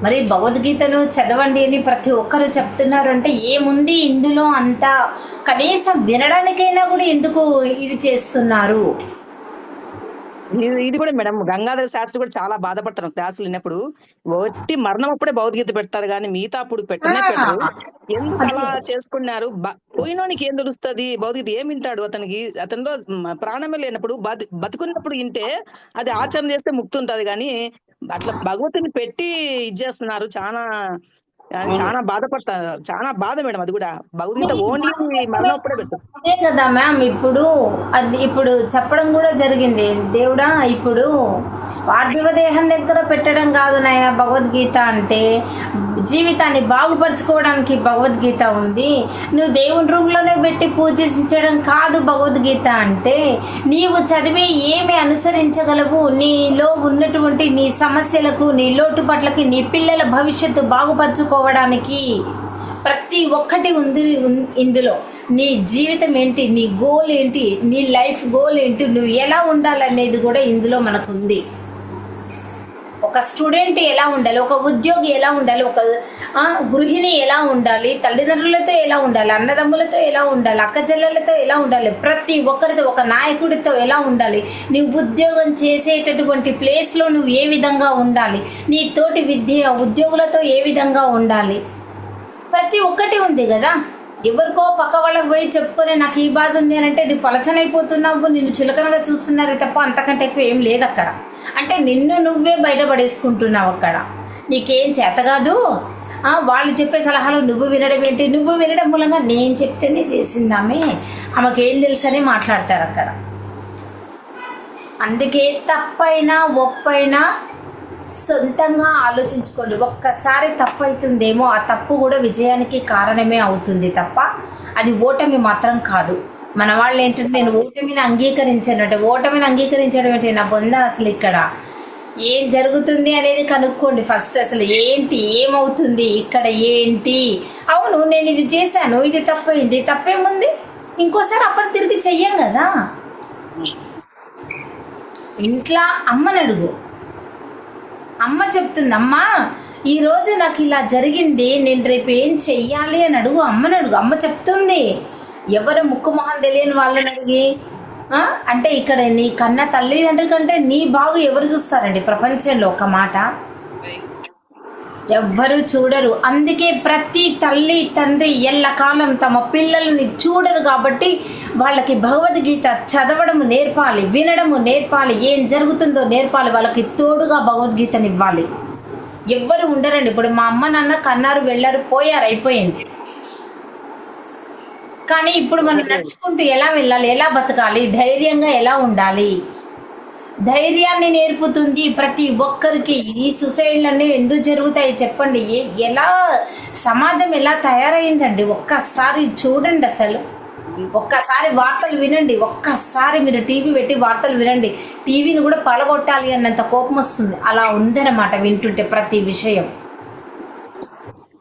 Speaker 1: మరి భగవద్గీతను చదవండి అని ప్రతి ఒక్కరు చెప్తున్నారు అంటే ఏముంది ఇందులో? అంతా కనీసం వినడానికైనా కూడా ఎందుకు ఇది చేస్తున్నారు?
Speaker 4: ఇది కూడా మేడం గంగాధర శాస్త్రి కూడా చాలా బాధపడతారు క్లాసులు విన్నప్పుడు. ఒట్టి మరణం అప్పుడే భగవద్గీత పెడతారు కానీ మిగతా అప్పుడు పెట్టనే పెట్టరు. ఎందుకు అలా చేసుకున్నారు? పోయినోనికి ఏం తెలుస్తుంది? భగవద్గీత ఏం వింటాడు? అతనిలో ప్రాణమే లేనప్పుడు బతుకున్నప్పుడు వింటే అది ఆచరణ చేస్తే ముక్తి ఉంటది. కానీ అట్లా భగవతిని పెట్టి ఇది చేస్తున్నారు. చాలా చాలా బాధపడతా, చాలా బాధ మేడం. అది కూడా భగవద్గీత ఓన్లీ మరణం అప్పుడే పెట్టు.
Speaker 1: అదే కదా మ్యామ్, ఇప్పుడు చెప్పడం కూడా జరిగింది. దేవుడా, ఇప్పుడు పార్థివ దేహం దగ్గర పెట్టడం కాదు నాయన భగవద్గీత అంటే, జీవితాన్ని బాగుపరచుకోవడానికి భగవద్గీత ఉంది. నువ్వు దేవుని రూమ్లోనే పెట్టి పూజించడం కాదు భగవద్గీత అంటే. నీవు చదివి ఏమి అనుసరించగలవు, నీలో ఉన్నటువంటి నీ సమస్యలకు, నీ లోటుపాట్లకి, నీ పిల్లల భవిష్యత్తు బాగుపరచుకోవడానికి ప్రతి ఒక్కటి ఉంది ఇందులో. నీ జీవితం ఏంటి, నీ గోల్ ఏంటి, నీ లైఫ్ గోల్ ఏంటి, నువ్వు ఎలా ఉండాలనేది కూడా ఇందులో మనకు ఉంది. ఒక స్టూడెంట్ ఎలా ఉండాలి, ఒక ఉద్యోగి ఎలా ఉండాలి, ఒక గృహిణి ఎలా ఉండాలి, తల్లిదండ్రులతో ఎలా ఉండాలి, అన్నదమ్ములతో ఎలా ఉండాలి, అక్క చెల్లెలతో ఎలా ఉండాలి, ప్రతి ఒక్కరితో, ఒక నాయకుడితో ఎలా ఉండాలి, నువ్వు ఉద్యోగం చేసేటటువంటి ప్లేస్లో నువ్వు ఏ విధంగా ఉండాలి, నీ తోటి ఉద్యోగులతో ఏ విధంగా ఉండాలి, ప్రతి ఒక్కటి ఉంది కదా. ఎవరికో పక్క వాళ్ళకి పోయి చెప్పుకొని నాకు ఈ బాధ ఉంది అని అంటే నువ్వు పలచనైపోతున్నావు, నిన్ను చులకనగా చూస్తున్నారే తప్ప అంతకంటే ఎక్కువ ఏం లేదు అక్కడ. అంటే నిన్ను నువ్వే బయటపడేసుకుంటున్నావు అక్కడ. నీకేం చేత కాదు, వాళ్ళు చెప్పే సలహాలు నువ్వు వినడం ఏంటి, నువ్వు వినడం మూలంగా నేను చెప్తేనే చేసిందామే, ఆమెకేం తెలుసని మాట్లాడతారు అక్కడ. అందుకే తప్పైనా ఒప్పైనా సొంతంగా ఆలోచించుకోండి. ఒక్కసారి తప్పు అవుతుందేమో, ఆ తప్పు కూడా విజయానికి కారణమే అవుతుంది తప్ప అది ఓటమి మాత్రం కాదు. మన వాళ్ళు ఏంటంటే నేను ఓటమిని అంగీకరించానంటే, ఓటమిని అంగీకరించడం ఏంటి నా బొంద, అసలు ఇక్కడ ఏం జరుగుతుంది అనేది కనుక్కోండి ఫస్ట్. అసలు ఏంటి, ఏమవుతుంది ఇక్కడ ఏంటి, అవును నేను ఇది చేశాను, ఇది తప్పైంది, తప్పేముంది, ఇంకోసారి అప్పుడు తిరిగి చెయ్యం కదా. ఇంట్లో అమ్మని అడుగు, అమ్మ చెప్తుంది, అమ్మా ఈరోజు నాకు ఇలా జరిగింది, నేను రేపు ఏం చెయ్యాలి అని అడుగు, అమ్మని అడుగు. అమ్మ చెప్తుంది. ఎవరు ముక్కు మొహం తెలియని వాళ్ళని అడిగి అంటే ఇక్కడ నీ కన్న తల్లిదండ్రుల కంటే నీ బాగు ఎవరు చూస్తారండి ప్రపంచంలో? ఒక మాట ఎవ్వరు చూడరు. అందుకే ప్రతి తల్లి తండ్రి ఎల్లకాలం తమ పిల్లల్ని చూడరు కాబట్టి వాళ్ళకి భగవద్గీత చదవడము నేర్పాలి, వినడము నేర్పాలి, ఏం జరుగుతుందో నేర్పాలి, వాళ్ళకి తోడుగా భగవద్గీతనివ్వాలి. ఎవ్వరు ఉండరండి. ఇప్పుడు మా అమ్మ నాన్న కన్నారు, వెళ్ళారు, పోయారు, అయిపోయింది. కానీ ఇప్పుడు మనం నడుచుకుంటూ ఎలా వెళ్ళాలి, ఎలా బతకాలి, ధైర్యంగా ఎలా ఉండాలి, ధైర్యాన్ని నేర్పుతుంది ప్రతి ఒక్కరికి. ఈ సుసైడ్లన్నీ ఎందుకు జరుగుతాయి చెప్పండి? ఎలా సమాజం ఎలా తయారైందండి ఒక్కసారి చూడండి. అసలు ఒక్కసారి వార్తలు వినండి, ఒక్కసారి మీరు టీవీ పెట్టి వార్తలు వినండి, టీవీని కూడా పలగొట్టాలి అన్నంత కోపం వస్తుంది. అలా ఉందన్నమాట వింటుంటే ప్రతి విషయం.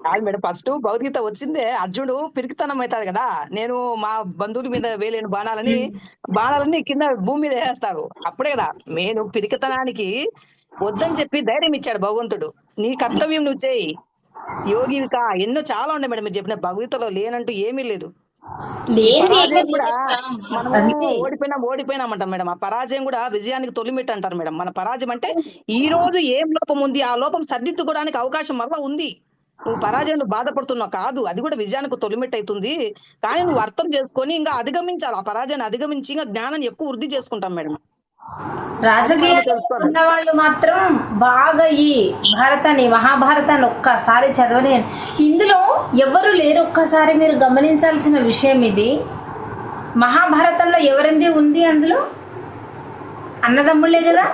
Speaker 4: కాదు మేడం, ఫస్ట్ భగవద్గీత వచ్చిందే అర్జునుడు పిరికితనం అవుతాడు కదా. నేను మా బంధువుల మీద వేలేను బాణాలన్నీ కింద భూమి మీద వేస్తాడు, అప్పుడే కదా నేను పిరికితనానికి వద్దని చెప్పి ధైర్యం ఇచ్చాడు భగవంతుడు. నీ కర్తవ్యం నువ్వు చేయి, యోగివిక ఎన్నో చాలా ఉన్నాయి మేడం. మీరు చెప్పిన భగవద్గీతలో లేనంటూ ఏమీ లేదు. మనము ఓడిపోయినామంటాం మేడం. ఆ పరాజయం కూడా విజయానికి తొలిమెట్టు అంటారు మేడం. మన పరాజయం అంటే ఈ రోజు ఏం లోపం ఉంది, ఆ లోపం సర్దిద్దుకోవడానికి అవకాశం మరలా ఉంది. నువ్వు పరాజయం బాధపడుతున్నావు కాదు, అది కూడా విజయానికి తొలిమెట్టు అవుతుంది. కానీ నువ్వు అర్థం చేసుకొని ఇంకా అధిగమించాలి, ఆ పరాజయాన్ని అధిగమించి ఇంకా జ్ఞానాన్ని ఎక్కువ వృద్ధి చేసుకుంటాం మేడం.
Speaker 1: రాజకీయాలు ఉన్న వాళ్ళు మాత్రం బాగా ఈ మహాభారతాన్ని ఒక్కసారి చదవని. ఇందులో ఎవరు లేరు, ఒక్కసారి మీరు గమనించాల్సిన విషయం ఇది. మహాభారతంలో ఎవరింది ఉంది? అందులో అన్నదమ్ములే కదా,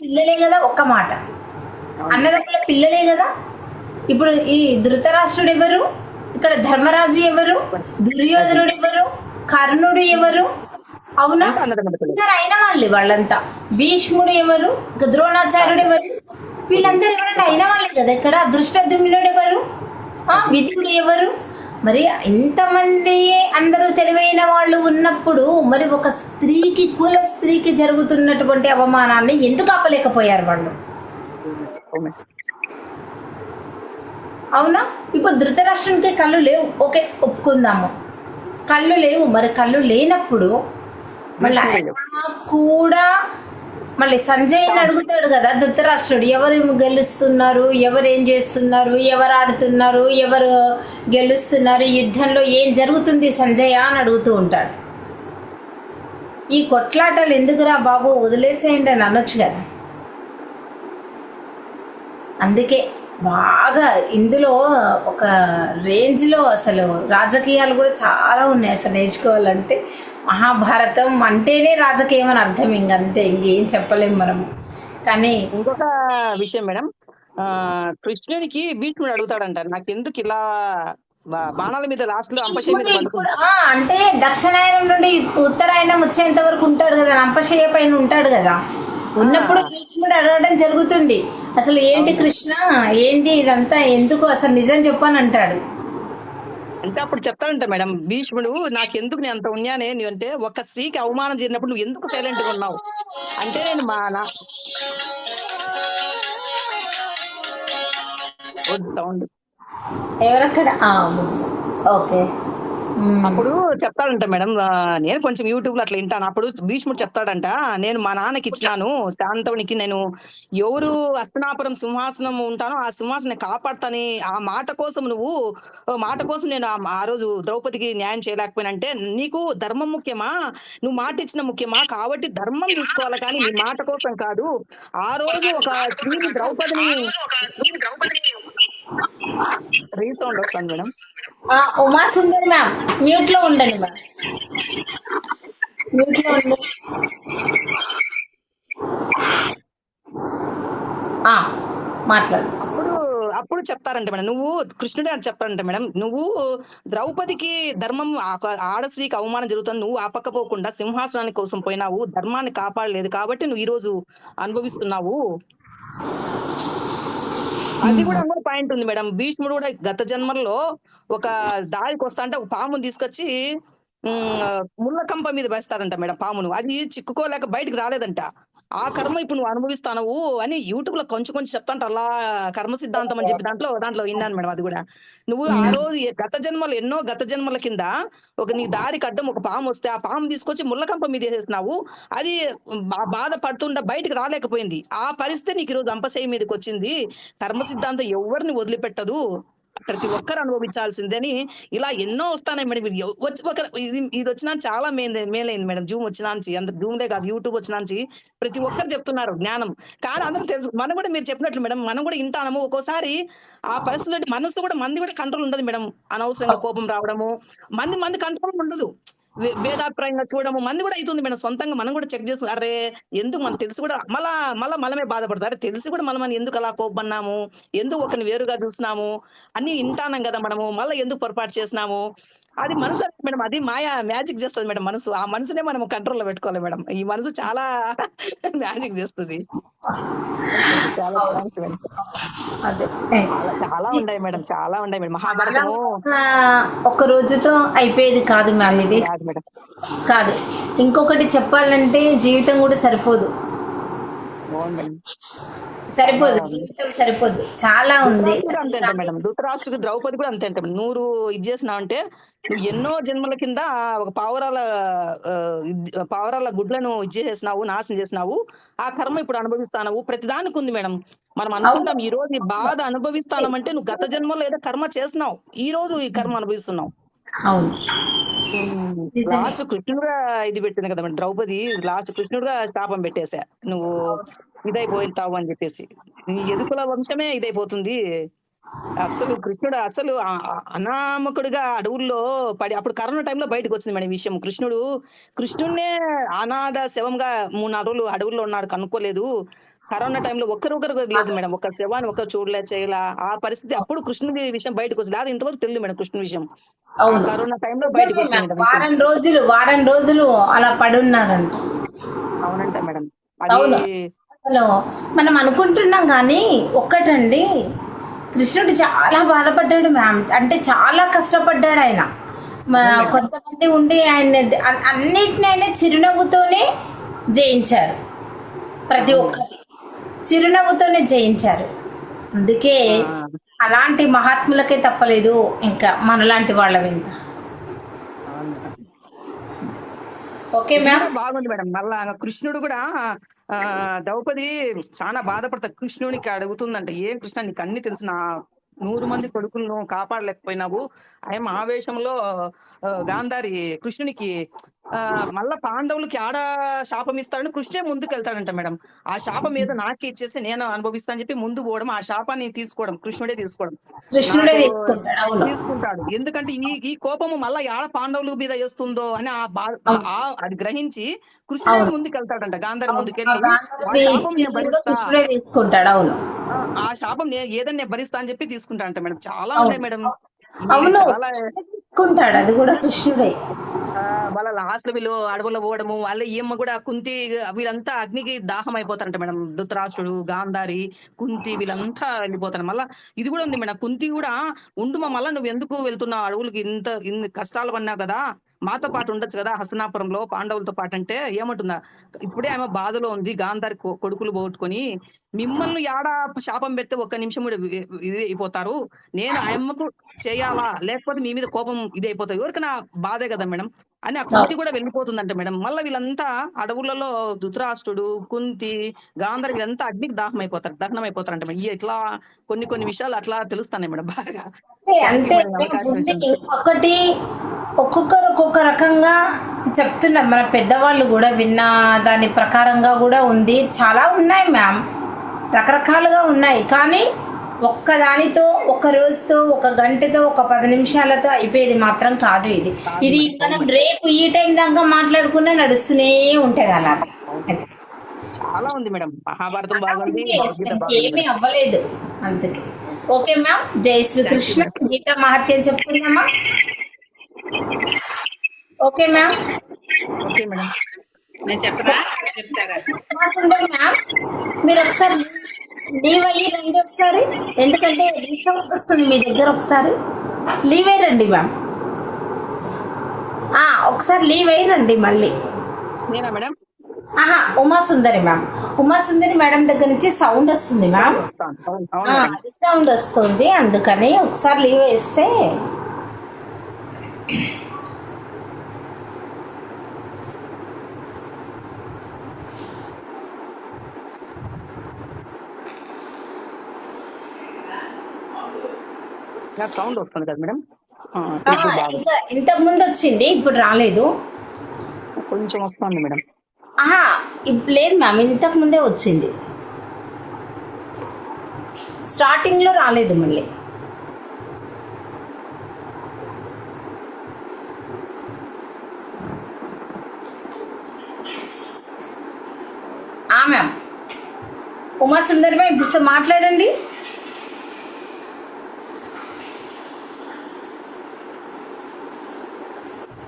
Speaker 1: పిల్లలే కదా. ఒక్క మాట, అన్నదమ్ముల పిల్లలే కదా. ఇప్పుడు ఈ ధృతరాష్ట్రుడు ఎవరు, ఇక్కడ ధర్మరాజు ఎవరు, దుర్యోధనుడు ఎవరు, కర్ణుడు ఎవరు? అవునా, ఇద్దరు అయిన వాళ్ళు వాళ్ళంతా. భీష్ముడు ఎవరు, ద్రోణాచార్యుడు ఎవరు, వీళ్ళందరూ ఎవరంటే అయిన వాళ్ళే కదా. ఇక్కడ దృష్టద్యుమ్నుడు ఎవరు, విదురుడు ఎవరు? మరి ఇంతమంది అందరూ తెలివైన వాళ్ళు ఉన్నప్పుడు మరి ఒక స్త్రీకి, కుల స్త్రీకి జరుగుతున్నటువంటి అవమానాన్ని ఎందుకు ఆపలేకపోయారు వాళ్ళు? అవునా, ఇప్పుడు ధృతరాష్ట్రానికి కళ్ళు లేవు, ఓకే ఒప్పుకుందాము, కళ్ళు లేవు. మరి కళ్ళు లేనప్పుడు మళ్ళీ కూడా మళ్ళీ సంజయ్ని అడుగుతాడు కదా ధృతరాష్ట్రుడు, ఎవరు గెలుస్తున్నారు, ఎవరు ఏం చేస్తున్నారు, ఎవరు ఆడుతున్నారు, ఎవరు గెలుస్తున్నారు, యుద్ధంలో ఏం జరుగుతుంది సంజయ్ అని అడుగుతూ ఉంటాడు. ఈ కొట్లాటలు ఎందుకురా బాబు, వదిలేసేయండి అని అనొచ్చు కదా. అందుకే బాగా ఇందులో ఒక రేంజ్లో అసలు రాజకీయాలు కూడా చాలా ఉన్నాయి అసలు నేర్చుకోవాలంటే. మహాభారతం అంటేనే రాజకీయం అని అర్థం, ఇంకంతే, ఇంకేం చెప్పలేము మనము. కానీ
Speaker 4: ఇంకొక విషయం మేడం, కృష్ణునికి భీష్ముడు అడుగుతాడంట, నాకెందుకు ఇలా బాణాల మీద లాస్ట్ లో అంపశయ్య మీద
Speaker 1: భీష్ముడికి
Speaker 4: పడుతుంది.
Speaker 1: కూడా అంటే దక్షిణాయనం నుండి ఉత్తరాయణం వచ్చేంత వరకు ఉంటాడు కదా, నంపశయ్య పైన ఉంటాడు కదా. ఉన్నప్పుడు భీష్ముడు అడగడం జరుగుతుంది, అసలు ఏంటి కృష్ణ, ఏంటి ఇదంతా ఎందుకు, అసలు నిజం చెప్పని అంటాడు.
Speaker 4: అంటే అప్పుడు చెప్తాడంట మేడం భీష్ముడు, నాకెందుకు నేను అంత ఉన్నానే, నువ్వు అంటే ఒక స్త్రీకి అవమానం జరిగినప్పుడు నువ్వు ఎందుకు సైలెంట్ గా ఉన్నావు అంటే, నేను సౌండ్
Speaker 1: ఎవరక్కడ ఓకే.
Speaker 4: అప్పుడు చెప్తాడంట మేడం, నేను కొంచెం యూట్యూబ్ లో అట్లా వింటాను. అప్పుడు భీష్ముడు చెప్తాడంట, నేను మా నాన్నకి ఇచ్చినాను శాంతవునికి, నేను ఎవరు హస్తినాపురం సింహాసనం ఉంటానో ఆ సింహాసనం కాపాడుతాని, ఆ మాట కోసం నేను ఆ రోజు ద్రౌపదికి న్యాయం చేయలేకపోయినంటే, నీకు ధర్మం ముఖ్యమా, నువ్వు మాట ఇచ్చిన ముఖ్యమా, కాబట్టి ధర్మం చూసుకోవాలి కానీ నీ మాట కోసం కాదు. ఆ రోజు ఒక స్త్రీని ద్రౌపదిని రీసౌండ్ వస్తుంది మేడం.
Speaker 1: ఉమా సుందరి మ్యామ్ మ్యూట్ లో ఉండండి మ్యామ్, మ్యూట్ లో ఉండండి. మాట్లాడు.
Speaker 4: అప్పుడు చెప్తారంట మేడం, నువ్వు కృష్ణుడే అని చెప్తారంట మేడం, నువ్వు ద్రౌపదికి ధర్మం, ఆడశ్రీకి అవమానం జరుగుతుంది, నువ్వు ఆపకపోకుండా సింహాసనాన్ని కోసం పోయినావు, ధర్మాన్ని కాపాడలేదు కాబట్టి నువ్వు ఈ రోజు అనుభవిస్తున్నావు. అది కూడా ఇంకో పాయింట్ ఉంది మేడం, భీష్ముడు కూడా గత జన్మల్లో ఒక దారికి వస్తా అంటే ఒక పాముని తీసుకొచ్చి ముళ్ళ కంప మీద వేస్తారంట మేడం పామును, అది చిక్కుకోలేక బయటకు రాలేదంట. ఆ కర్మ ఇప్పుడు నువ్వు అనుభవిస్తావు అని యూట్యూబ్ లో కొంచెం చెప్తాంట, అలా కర్మ సిద్ధాంతం అని చెప్పి దాంట్లో విన్నాను మేడం. అది కూడా నువ్వు ఆ రోజు ఎన్నో గత జన్మల కింద నీ దారికి అడ్డం ఒక పాము వస్తే ఆ పాము తీసుకొచ్చి ముళ్ళకంప మీద వేసేసినావు, అది బాధపడుతుండ బయటకు రాలేకపోయింది. ఆ పరిస్థితి నీకు ఈ రోజు అంపశయ్య మీదకి వచ్చింది. కర్మ సిద్ధాంతం ఎవరిని వదిలిపెట్టదు, ప్రతి ఒక్కరు అనుభవించాల్సిందని ఇలా ఎన్నో వస్తాయి మేడం. ఇది వచ్చినా చాలా మేలైంది మేడం, జూమ్ వచ్చినాంచి, అంత జూమ్లే కాదు యూట్యూబ్ వచ్చినాంచి ప్రతి ఒక్కరు చెప్తున్నారు జ్ఞానం. కానీ అందరూ తెలుసు, మనం కూడా మీరు చెప్పినట్లు మేడం, మనం కూడా వింటాము. ఒక్కోసారి ఆ పరిస్థితులు మనసు కూడా మంది కూడా కంట్రోల్ ఉండదు మేడం, అనవసరంగా కోపం రావడము, మంది కంట్రోల్ ఉండదు, భేదాభిప్రాయంగా చూడము మంది కూడా అవుతుంది మేడం. సొంతంగా మనం కూడా చెక్ చేసు, అరే ఎందుకు మనం తెలిసి కూడా మనమే బాధపడతారు, తెలిసి కూడా మనం ఎందుకు అలా కోపన్నాము, ఎందుకు ఒకరిని వేరుగా చూసినాము అన్ని వింటానం కదా మనము, మళ్ళీ ఎందుకు పొరపాటు చేసినాము, అది మనసు మేడం, అది మాయా మ్యాజిక్ చేస్తుంది మేడం మనసు. ఆ మనసునే మనం కంట్రోల్లో పెట్టుకోవాలి మేడం, ఈ మనసు చాలా మ్యాజిక్ చేస్తుంది. చాలా థ్యాంక్స్ మేడం. చాలా ఉన్నాయి మేడం, చాలా ఉన్నాయి మేడం. మహాభారతము
Speaker 1: ఒక రోజుతో అయిపోయేది కాదు మ్యామ్, ఇది కాదు. ఇంకొకటి చెప్పాలంటే జీవితం కూడా సరిపోదు, జీవితం సరిపోదు, చాలా ఉంది.
Speaker 4: అంతే మేడం, ధృతరాష్ట్రుడికి ద్రౌపది కూడా అంతే అంటే, 100 ఇది చేసినావు అంటే నువ్వు ఎన్నో జన్మల కింద ఒక పావురాల గుడ్లను ఇచ్చేసేసినావు, నాశనం చేసినావు, ఆ కర్మ ఇప్పుడు అనుభవిస్తావు. ప్రతిదానికి ఉంది మేడం. మనం అనుకుంటాం ఈ రోజు ఈ బాధ అనుభవిస్తామంటే నువ్వు గత జన్మలో ఏదో కర్మ చేసినావు, ఈ రోజు ఈ కర్మ అనుభవిస్తున్నావు. లాస్ట్ కృష్ణుడుగా ఇది పెట్టింది కదా మేడం, ద్రౌపది లాస్ట్ కృష్ణుడుగా శాపం పెట్టేశా, నువ్వు ఇదైపోతావు అని చెప్పేసి, నీ ఎదుకుల వంశమే ఇదైపోతుంది. అసలు కృష్ణుడు అసలు అనామకుడిగా అడవుల్లో పడి, అప్పుడు కరోనా టైంలో బయటకు వచ్చింది మేడం విషయం. కృష్ణుడినే అనాథ శవంగా 3-4 రోజులు అడవుల్లో ఉన్నాడు, కనుక్కోలేదు. కరోనా టైంలో ఒక్కరు లేదు మేడం, ఒక్క శవాన్ని ఒక్కరు చూడలే చేయలా, ఆ పరిస్థితి అప్పుడు కృష్ణుడి విషయం బయటకు వచ్చింది. అది ఇంతవరకు తెలియదు మేడం కృష్ణుడి విషయం, కరోనా టైంలో బయటకు వచ్చింది.
Speaker 1: వారం రోజులు అలా పడున్నారంట.
Speaker 4: అవునంట మేడం.
Speaker 1: అసలు మనం అనుకుంటున్నాం కానీ ఒక్కటండి, కృష్ణుడు చాలా బాధపడ్డాడు మ్యామ్, అంటే చాలా కష్టపడ్డాడు ఆయన. కొంతమంది ఉండి ఆయన అన్నిటిని ఆయన చిరునవ్వుతోనే జయించారు, ప్రతి ఒక్కటి చిరునవ్వుతోనే జయించారు. అందుకే అలాంటి మహాత్ములకే తప్పలేదు, ఇంకా మనలాంటి వాళ్ళ వింత. ఓకే మ్యామ్,
Speaker 4: బాగుంది మేడం. మళ్ళా కృష్ణుడు కూడా ద్రౌపది చాలా బాధపడతా, కృష్ణునికి అడుగుతుందంట, ఏం కృష్ణ నీకు అన్ని తెలిసిన 100 మంది కొడుకులను కాపాడలేకపోయినావు. ఆయన ఆవేశంలో గాంధారి కృష్ణునికి మళ్ళా పాండవులకి ఆడ శాపం ఇస్తాడని కృష్ణే ముందుకెళ్తాడంట మేడం. ఆ శాపం మీద నాకే ఇచ్చేసి నేను అనుభవిస్తా అని చెప్పి ముందు పోవడం, ఆ శాపాన్ని తీసుకోవడం, కృష్ణుడే తీసుకోవడం.
Speaker 1: కృష్ణుడే
Speaker 4: నాకు
Speaker 1: తీసుకుంటాడు. అవును.
Speaker 4: తీసుకుంటాడు. ఎందుకంటే ఈ కోపము మళ్ళా ఆడ పాండవుల మీద వేస్తుందో అని
Speaker 1: అవును.
Speaker 4: అది గ్రహించి కృష్ణుడే
Speaker 1: అవును.
Speaker 4: ముందుకెళ్తాడంట. గాంధారి
Speaker 1: అవును. ఆ
Speaker 4: ముందుకెళ్ళి ఆ
Speaker 1: గాంధీ
Speaker 4: శాపం నేను
Speaker 1: కూడా
Speaker 4: భరిస్తా,
Speaker 1: కృష్ణుడే తీసుకుంటాడు. అవును.
Speaker 4: ఆ శాపం ఏదన్నా నేను భరిస్తా అని చెప్పి తీసుకుంటా అంట మేడం. చాలా ఉన్నాయి
Speaker 1: అవును.
Speaker 4: మేడం. ఇవి
Speaker 1: అవును.
Speaker 4: చాలా
Speaker 1: తీసుకుంటాడు. అది కూడా కృష్ణుడే.
Speaker 4: వాళ్ళ లాస్ట్ లో వీళ్ళు అడవుల్లో పోవడము, వాళ్ళ ఈయమ్మ కూడా కుంతి, వీళ్ళంతా అగ్నికి దాహం అయిపోతారంట మేడం. ధృతరాష్ట్రుడు, గాంధారి, కుంతి వీళ్ళంతా వెళ్ళిపోతారు. మళ్ళా ఇది కూడా ఉంది మేడం. కుంతి కూడా ఉండుమా, మళ్ళా నువ్వు ఎందుకు వెళ్తున్నావు అడవులకి, ఇన్ని కష్టాలు పడినావు కదా, మాతో పాటు ఉండొచ్చు కదా హస్తినాపురంలో పాండవులతో పాటు అంటే ఏమంటుందా, ఇప్పుడే ఆమె బాధలో ఉంది, గాంధారి కొడుకులు పోగొట్టుకొని మిమ్మల్ని యాడ శాపం పెడితే ఒక్క నిమిషం కూడా ఇది అయిపోతారు, నేను ఆయమ్మకు చేయాలా లేకపోతే మీ మీద కోపం ఇది అయిపోతాయి, ఎవరికైనా బాధే కదా మేడం అని ఆ కుంతి కూడా వెళ్ళిపోతుందంట మేడం. మళ్ళీ వీళ్ళంతా అడవులలో ధృతరాష్ట్రుడు, కుంతి, గాంధారి వీళ్ళంతా అగ్నికి దహనం అయిపోతారంట మేడం. ఇట్లా కొన్ని విషయాలు అట్లా తెలుస్తాయి మేడం బాగా. థ్యాంక్ యూ
Speaker 1: అంతే.
Speaker 4: మేడం అవకాశం
Speaker 1: ఉంది.
Speaker 4: ఇచ్చినందుకు.
Speaker 1: ఒకటి ఒక్కొక్కరు ఒక్కొక్క రకంగా చెప్తున్నారు. మన పెద్దవాళ్ళు కూడా విన్న దాని ప్రకారంగా కూడా ఉంది. చాలా ఉన్నాయి మ్యామ్, రకరకాలుగా ఉన్నాయి. కానీ ఒక్కదానితో, ఒక రోజుతో, ఒక గంటతో, ఒక 10 నిమిషాలతో అయిపోయేది మాత్రం కాదు ఇది. ఇది మనం రేపు ఈ టైం దాకా మాట్లాడుకున్నా నడుస్తూనే ఉంటది అలా.
Speaker 4: చాలా ఉంది మేడం. మహాభారతం బాగుంది, భగవద్గీత బాగుంది
Speaker 1: ఇంకేమీ
Speaker 4: మేడం.
Speaker 1: అవ్వలేదు అందుకే. ఓకే మ్యామ్, జై శ్రీకృష్ణ. గీత మహత్యం చెప్పుకుందామా? Okay ma'am.
Speaker 4: Okay madam.
Speaker 2: నేను చెప్పరా చెప్తారా?
Speaker 1: మా సుందరి మ్యామ్, మీరు ఒకసారి లీవ్ అయ్యి రండి ఒకసారి, ఎందుకంటే రీసౌండ్ వస్తుంది మీ దగ్గర. ఒకసారి లీవ్ అయ్యి రండి మ్యామ్. ఒకసారి లీవ్ అయ్యి రండి మళ్ళీ.
Speaker 4: నేనా మేడం?
Speaker 1: ఉమా సుందరి మ్యామ్, ఉమా సుందరి మేడం దగ్గర నుంచి సౌండ్ వస్తుంది మ్యామ్.
Speaker 4: అవును మేడం.
Speaker 1: సౌండ్ వస్తుంది, అందుకని ఒకసారి లీవ్ వేస్తే.
Speaker 4: సౌండ్ వస్తుంది కదా మేడం. ఇప్పుడు బాగుంది.
Speaker 1: ఇంకా ఇంతకు ముందు వచ్చింది, ఇప్పుడు రాలేదు.
Speaker 4: కొంచెం వస్తుంది మేడం.
Speaker 1: ఇప్పుడు లేదు మ్యామ్, ఇంతకు ముందే వచ్చింది, స్టార్టింగ్ లో రాలేదు మళ్ళీ. మ్యామ్, ఉమా సుందరి మ్యామ్ ఇప్పుడు మాట్లాడండి.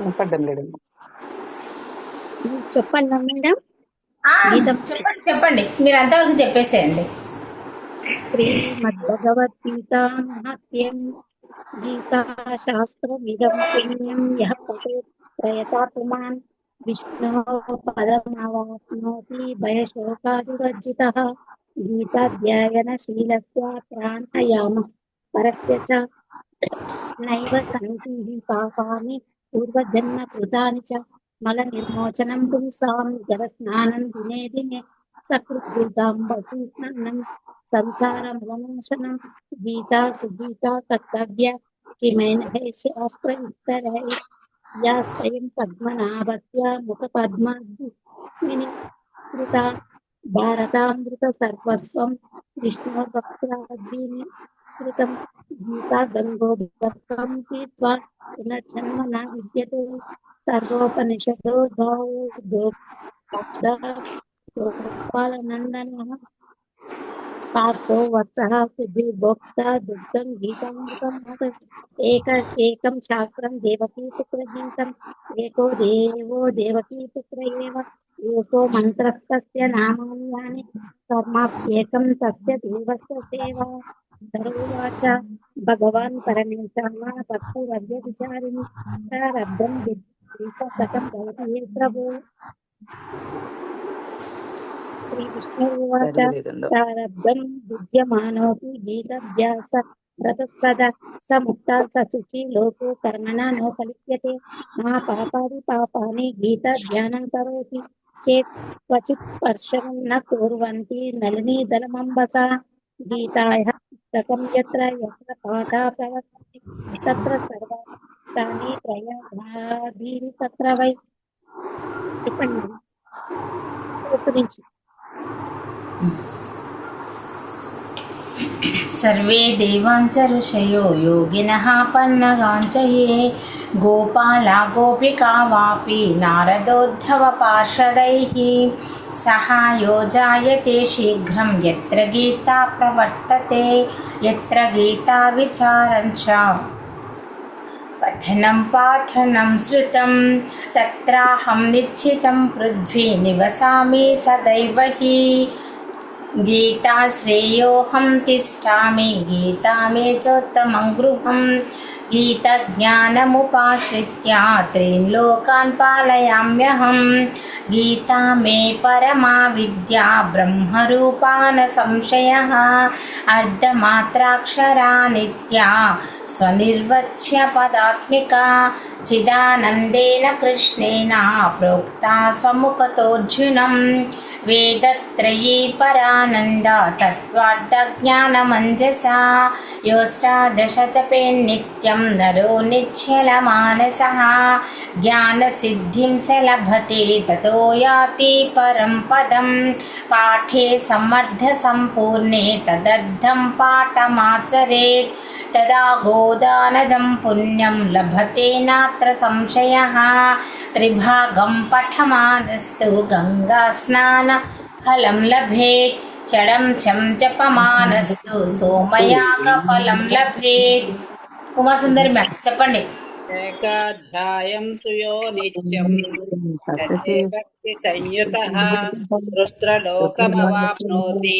Speaker 4: వినపడ్డం లేదు.
Speaker 5: చెప్పండి మేడం.
Speaker 1: చెప్పండి చెప్పండి, మీరు అంతవరకు చెప్పేసేయండి.
Speaker 5: శ్రీమద్భగవద్గీత మహాత్మ్యం. గీతా శాస్త్రమిదం పుణ్యం యః పఠేత్ ప్రయతాత్మాన్ విష్ణో పదమావాప్నోతి భయశోకాదివర్జితః. గీతాధ్యయనశీలస్య ప్రాణాయామః పరస్య చ నైవ సంతి పాపాని పూర్వజన్మ కృతాని చ మల నిర్మోచనం పుంసాం జలస్నానం దినే దినే సకృద్భూతాం బహూష్ణం సంసారమోచనం. గీతా సుగీతా కర్తవ్య కిమైన హే శాస్త్ర ఇతరై యా స్వయం పద్మనాభస్య ముఖ పద్మాగ్ని కృత భారతామృత సర్వస్వం విష్ణు భక్తాగ్ని కృతం. గీతా గంగోదకం పీత్వా పునర్జన్మ న విద్యతే. సర్వోపనిషదో గోపాలనందన పార్థో వత్సః సుధీర్భోక్త దుగ్ధం గీతామృతం ఏకం శాస్త్రం దేవకీ పుత్ర గీతం. ఏకో దేవో దేవకీ పుత్ర ఏవ ఏకో మంత్రస్తస్య నామాన్యాని కర్మాప్యేకం తస్య దేవస్య సేవ. తరువాచ భగవాన్ పరమేశ్వర భక్తిరవ్య విచారిణి రబ్ధం కథం భవతి హే ప్రభు. శ్రీ విష్ణువాచ ప్రారబ్ధం విద్యమానోపి గీతాభ్యాస రతః స ముక్త స శుచి లోకో కర్మణ నోపలిప్యతే. మా పాపాది పాపాని గీతా ధ్యానం కరోతి చేత్ క్వచిత్ స్పర్శనం న కుర్వంతి నళినీ దళమంబస. గీతాయాః పుస్తకం యత్ర యత్ర పాఠా ప్రవర్తతే తత్ర సర్వాణి ప్రయాగాధీని తత్ర వై. చెప్పండి గురించి.
Speaker 1: సర్వే దేవాంచ ఋషయో యోగినః పన్నగాంచయే గోపాలా గోపికా వాపి నారదోద్ధవ పార్షదైః సహాయో జాయతే శీఘ్రం యత్ర గీతా ప్రవర్తతే యత్ర గీతా విచారంచ పఠనం పాఠనం శృతం తత్రాహం నిశ్చితం పృథ్వీ నివసామి సదైవ హి గీతా శ్రేయోహం తిష్టామి గీతా మే చోత్తమం గృహం గీత జ్ఞానముపాశ్రిత్య త్రీన్ లోకాన్ పాలయామ్యహం గీతా మే పరమా విద్యా బ్రహ్మరూపా న సంశయః అర్ధమాత్రాక్షరా నిత్యా స్వనిర్వచ్య పదాత్మికా చిదానందేన కృష్ణేన ప్రోక్తా స్వముఖతోర్జునం వేదత్రయీ పరానంద తత్వార్థజ్ఞానమంజసా యోష్టాదశ జపేన్నిత్యం నరో నిశ్చలమానసః జ్ఞానసిద్ధిం స లభతే తతో యాతి పరం పదం పాఠే సమర్థసంపూర్ణే తదర్థం పాఠమాచరేత్ తదా గోదానజం పుణ్యం లభతే నాత్ర సంశయః త్రిభాగం పఠమానస్తు గంగా స్నాన ఫలం లభేత్ షడం చం జపమానస్తు సోమయాగ ఫలం లభేత్. ఉమాసుందరి మ్యామ్ చెప్పండి.
Speaker 2: ఏకాధ్యాయం తు యో నిత్యం తదే భక్తి సంయుతః రుద్రలోకమవాప్నోతి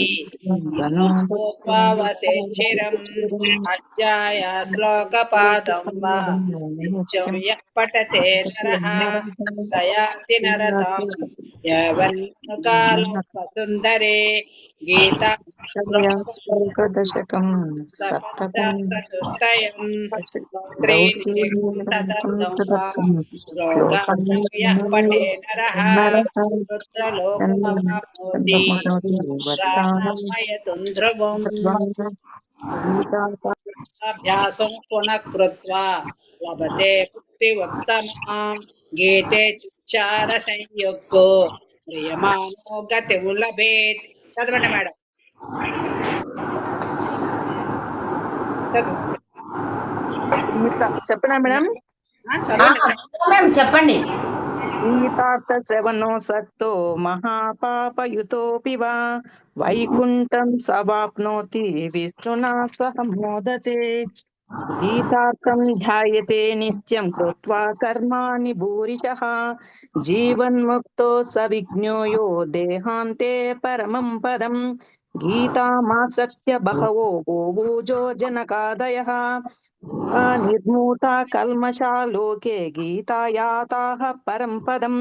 Speaker 2: మనోత్వావసేచ్చిరం అధ్యాయ శ్లోకపాదం వా నిత్యం యః పఠతే నరః స యాతి నరకం యవన్కాలో వసుంధరే గీతా
Speaker 4: దశకం
Speaker 2: సప్తశతుష్టయం శ్లోకం పఠే నరః రుద్రలోకమవాప్నోతి శ్రామయతుం ధ్రువం అభ్యాసం పునః కృత్వా లభతే ముక్తిముత్తమాం గీతే చుచ్చార సంయుక్తో ప్రియమానో గతిం లభేత్. చదవండి మేడం.
Speaker 4: చెప్పనా మేడం?
Speaker 2: చదవండి.
Speaker 1: మ్యామ్ చెప్పండి.
Speaker 4: గీతార్థ శ్రవణో సక్తో మహాపాపయుతోపి వా వైకుంఠం సవాప్నోతి విష్ణునా సహ మోదతే గీతార్థం ధ్యాయతే నిత్యం కృత్వా కర్మాణి భూరిశః జీవన్ముక్తో స విజ్ఞోయో దేహాంతే పరమం పదం గీతామాసక్త్య బహవో గోభూజో జనకాదయః నిర్మూతా కల్మషా లోకే గీతాయాతాః పరం పదం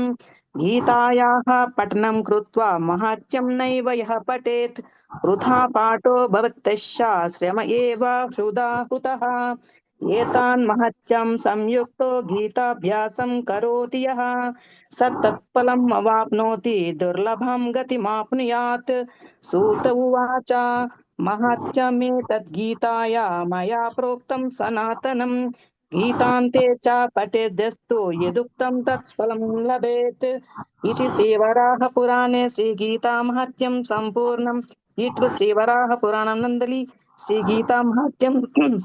Speaker 4: గీతాయాః పఠనం కృత్వా మహాత్మ్యం నైవ యః పఠేత్ వృథా పాఠో భవత్యస్య శ్రమ ఏవ హృదా హృతః ఏతాన్ మహత్యం సంయుక్తో గీతాభ్యాసం కరోతి యః స తత్ఫలం అవాప్నోతి దుర్లభం గతిమాప్నుయాత్. సూత ఉవాచ మహాత్మ్యమేతద్గీతాయా మయా ప్రోక్తం సనాతనం గీతాంతే చ పఠేద్యస్తు యదుక్తం తత్ఫలం లభేత్. ఇది శ్రీవరాహ పురాణే శ్రీ గీతా మహాత్మ్యం సంపూర్ణం. ఇట్లు శ్రీవరాహ పురాణం నందలి శ్రీ గీతా మహాత్మ్యం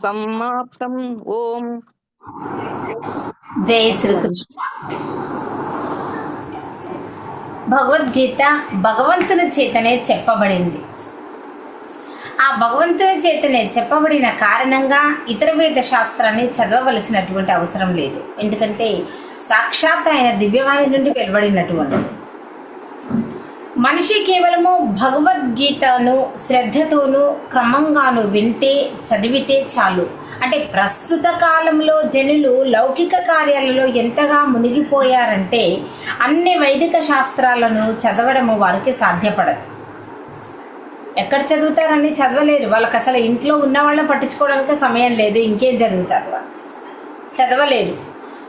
Speaker 4: సమాప్తం. ఓం
Speaker 1: జై శ్రీకృష్ణ. భగవద్గీత భగవంతుని చేతనే చెప్పబడింది. ఆ భగవంతుని చేతనే చెప్పబడిన కారణంగా ఇతర వేద శాస్త్రాన్ని చదవవలసినటువంటి అవసరం లేదు. ఎందుకంటే సాక్షాత్ ఆయన దివ్యవాణి నుండి వెలువడినటువంటి మనిషి కేవలము భగవద్గీతను శ్రద్ధతోనూ క్రమంగాను వింటే చదివితే చాలు. అంటే ప్రస్తుత కాలంలో జనులు లౌకిక కార్యాలలో ఎంతగా మునిగిపోయారంటే అన్ని వైదిక శాస్త్రాలను చదవడము వారికి సాధ్యపడదు. ఎక్కడ చదువుతారని చదవలేరు. వాళ్ళకి అసలు ఇంట్లో ఉన్న వాళ్ళని పట్టించుకోవడానికి సమయం లేదు. ఇంకేం చదువుతారు వాళ్ళు? చదవలేరు.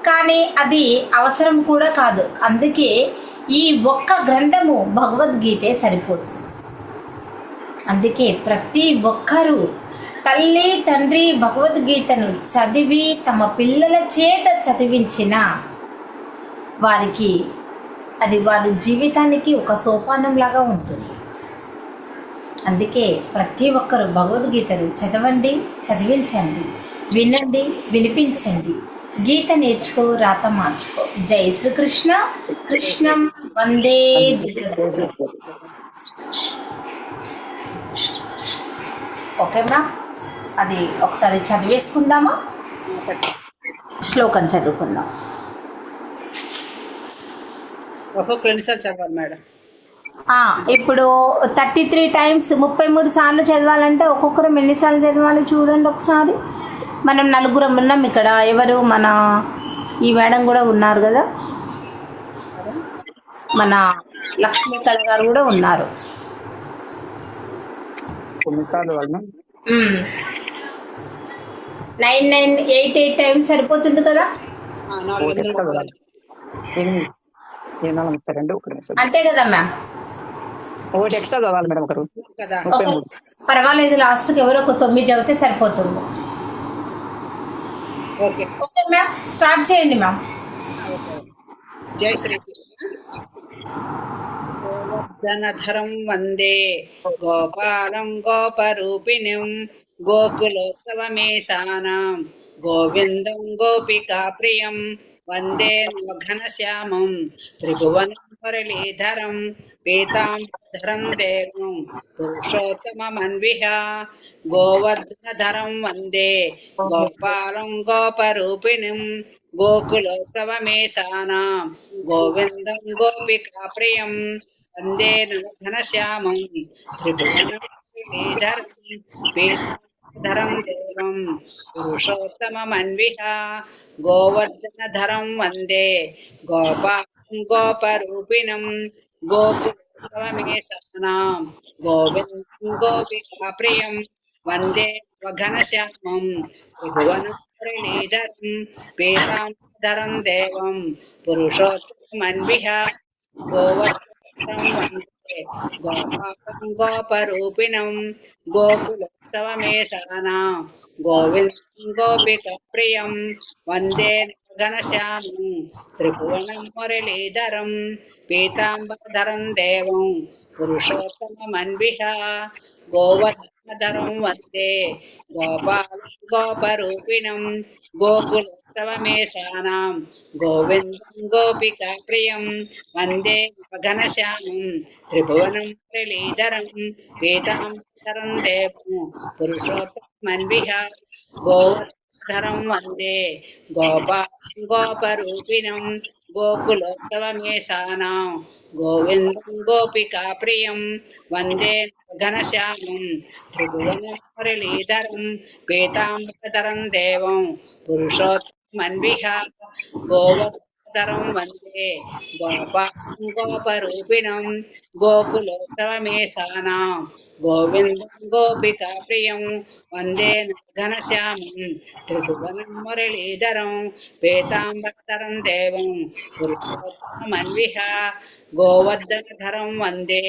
Speaker 1: కానీ అది అవసరం కూడా కాదు. అందుకే ఈ ఒక్క గ్రంథము భగవద్గీతే సరిపోతుంది. అందుకే ప్రతి ఒక్కరూ తల్లి తండ్రి భగవద్గీతను చదివి తమ పిల్లల చేత చదివించిన వారికి అది వారి జీవితానికి ఒక సోపానంలాగా ఉంటుంది. అందుకే ప్రతి ఒక్కరూ భగవద్గీతను చదవండి, చదివించండి, వినండి, వినిపించండి. గీత నేర్చుకో, రాత మార్చుకో. జై శ్రీకృష్ణ. కృష్ణం వందే జగద్గురు. ఓకేనా? అది ఒకసారి చదివేసుకుందామా? శ్లోకం చదువుకుందాం.
Speaker 2: ఒక్కొక్క ఎన్నిసార్లు చదవాలి మేడం?
Speaker 1: ఇప్పుడు 33 టైమ్స్ 33 సార్లు చదవాలంటే ఒక్కొక్కరు ఎన్నిసార్లు చదవాలి చూడండి ఒకసారి. మనం నలుగురం ఉన్నాం ఇక్కడ. ఎవరు? మన ఈ మేడం కూడా ఉన్నారు కదా, మన లక్ష్మీ కళ గారు కూడా ఉన్నారు. 9 టైమ్స్ సరిపోతుంది కదా? అంతే కదా మ్యామ్?
Speaker 4: ఒకటి ఎక్స్ట్రా చదవాలి మేడం ఒకరు
Speaker 2: కదా?
Speaker 1: పర్వాలేదు, లాస్ట్కి ఎవరో ఒక 9 చదివితే సరిపోతుంది.
Speaker 2: ఓకే
Speaker 1: ఓకే మ్యామ్, స్టార్ట్ చేయండి మ్యామ్.
Speaker 2: జై శ్రీకృష్ణ. గోవర్ధనధరం వందే గోపాలం గోపరూపిణిం గోకులోత్సవమేషానాం గోవిందం గోపికా ప్రియం వందే నవఘనశ్యామం త్రిభువనం మురళీధరం పీతాంబరధరం దేవం పురుషోత్తమమన్విహ గోవర్ధనధరం వందే గోపాలం గోపరూపిణిం గోకులోత్సవమేషానాం గోవిందం గోపికా ప్రియం వందే నవఘనశ్యామం త్రిభువనం మురళీధరం పీతాంబరధరం దేవం పురుషోత్తమమన్విహ గోవర్ధనధరం వందే గోపాలం గోపరూపిణం గోకులోత్సవమేషానాం గోవిందం గోపికా ప్రియం వందే నవఘనశ్యామం త్రిభువనం మురళీధరం పీతాంబరధరం దేవం పురుషోత్తమమన్విహ గోవర్ధనధరం వందే గోపాలం గోపరూపిణం గోకులోత్సవమేషానాం గోవిందం గోపికా ప్రియం వందే నవఘనశ్యామం త్రిభువనం మురళీధరం పీతాంబరధరం దేవం పురుషోత్తమమన్విహ గోవర్ధనధరం వందే గోపాలం గోపరూపిణం గోకులోత్సవమేషానాం గోవిందం గోపికా ప్రియం వందే నవఘనశ్యామం త్రిభువనం మురళీధరం పీతాంబరధరం దేవం పురుషోత్తమమన్విహ గోవర్ధనధరం వందే గోపాలం గోపరూపిణం గోకులోత్సవమేషానాం గోవిందం గోపికా ప్రియం వందే నవఘనశ్యామం త్రిభువనం మురళీధరం పీతాంబరధరం దేవం పురుషోత్తమమన్విహ గోవర్ధనధరం వందే గోపాలం గోపరూపిణం గోకులోత్సవమేషానాం గోవిందం గోపికా ప్రియం వందే నవఘనశ్యామం త్రిభువనం మురళీధరం పీతాంబరధరం దేవం పురుషోత్తమమన్విహ గోవర్ధనధరం వందే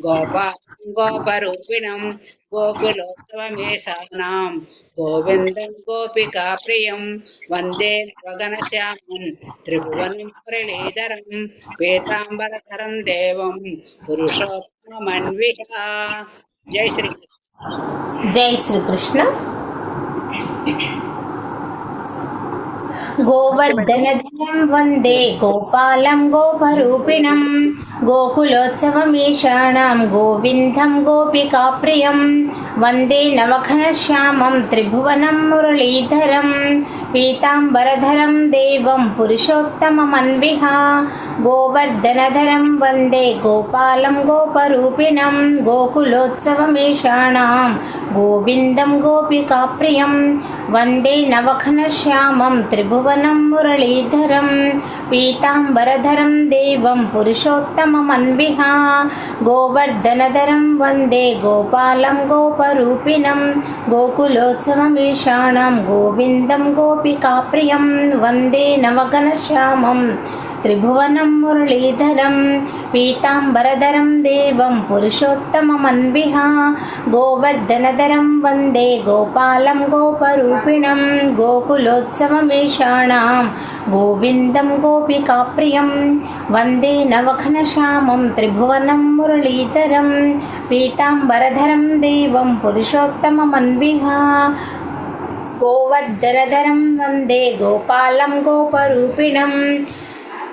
Speaker 2: గోపాలం గోపరూపిణం గోకులోత్సవమేషానాం గోవిందం గోపికా ప్రియం వందే నవఘనశ్యామం త్రిభువనం మురళీధరం పీతాంబరధరం దేవం పురుషోత్తమమన్విహ. జై శ్రీకృష్ణ.
Speaker 1: జై శ్రీకృష్ణ. గోవర్ధనధరం వందే గోపాలం గోపరూపిణం గోకులోత్సవమేషానాం గోవిందం గోపికా ప్రియం వందే నవఘనశ్యామం త్రిభువనం మురళీధరం పీతాంబరధరం దేవం పురుషోత్తమమన్విహ గోవర్ధనధరం వందే గోపాలం గోపరూపిణం గోకులోత్సవమేషానాం గోవిందం గోపికా ప్రియం వందే నవఘనశ్యామం త్రిభువనం మురళీధరం పీతాంబరధరం దేవం పురుషోత్తమమన్విహ గోవర్ధనధరం వందే గోపాలం గోపరూపిణం గోకులోత్సవమేషానాం గోవిందం గోపికా ప్రియం వందే నవఘనశ్యామం त्रिभुवनं मुरलीधरं पीताम्बरधरं देवं पुरुषोत्तममन्विः गोवर्धनधरं वन्दे गोपालं गोपरूपिणं गोकुलोत्सवमेषाणां गोविन्दं गोपिकाप्रियं वन्दे नवघनश्यामं त्रिभुवनं मुरलीधरं पीताम्बरधरं देवं पुरुषोत्तममन्विः गोवर्धनधरं वन्दे गोपालं गोपरूपिणं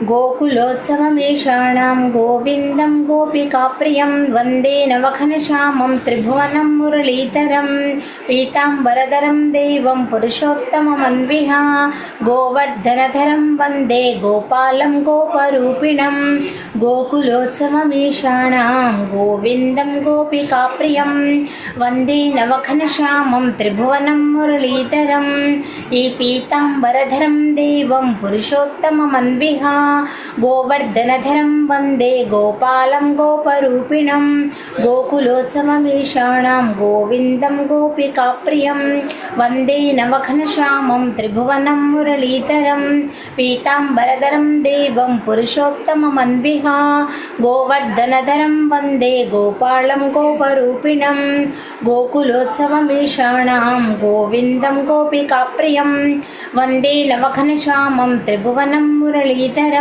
Speaker 1: गोकुलोत्सवमेषाणां गोविन्दं गोपिकाप्रियं वन्दे नवघनश्यामं त्रिभुवनं मुरलीधरं पीताम्बरधरं देवं पुरुषोत्तममन्विः गोवर्धनधरं वन्दे गोपालं गोपरूपिणं गोकुलोत्सवमेषाणां गोविन्दं गोपिकाप्रियं वन्दे नवघनश्यामं त्रिभुवनं मुरलीधरं ఈ పీతాంబరధరం దేవం పురుషోత్తమమన్విః గోవర్ధనధరం వందే గోపాలం గోపరూపిణం గోకులోత్సవమేషాణం గోవిందం గోపికాప్రియం వందే నవఘనశ్యామం త్రిభువనం మురళీధరం పీతాంబరధరం దేవం పురుషోత్తమమన్విః గోవర్ధనధరం వందే గోపాలం గోపరూపిణం గోకులోత్సవమేషాణం గోవిందం గోపికాప్రియం వందే నవఘనశ్యామం త్రిభువనం మురళీధరం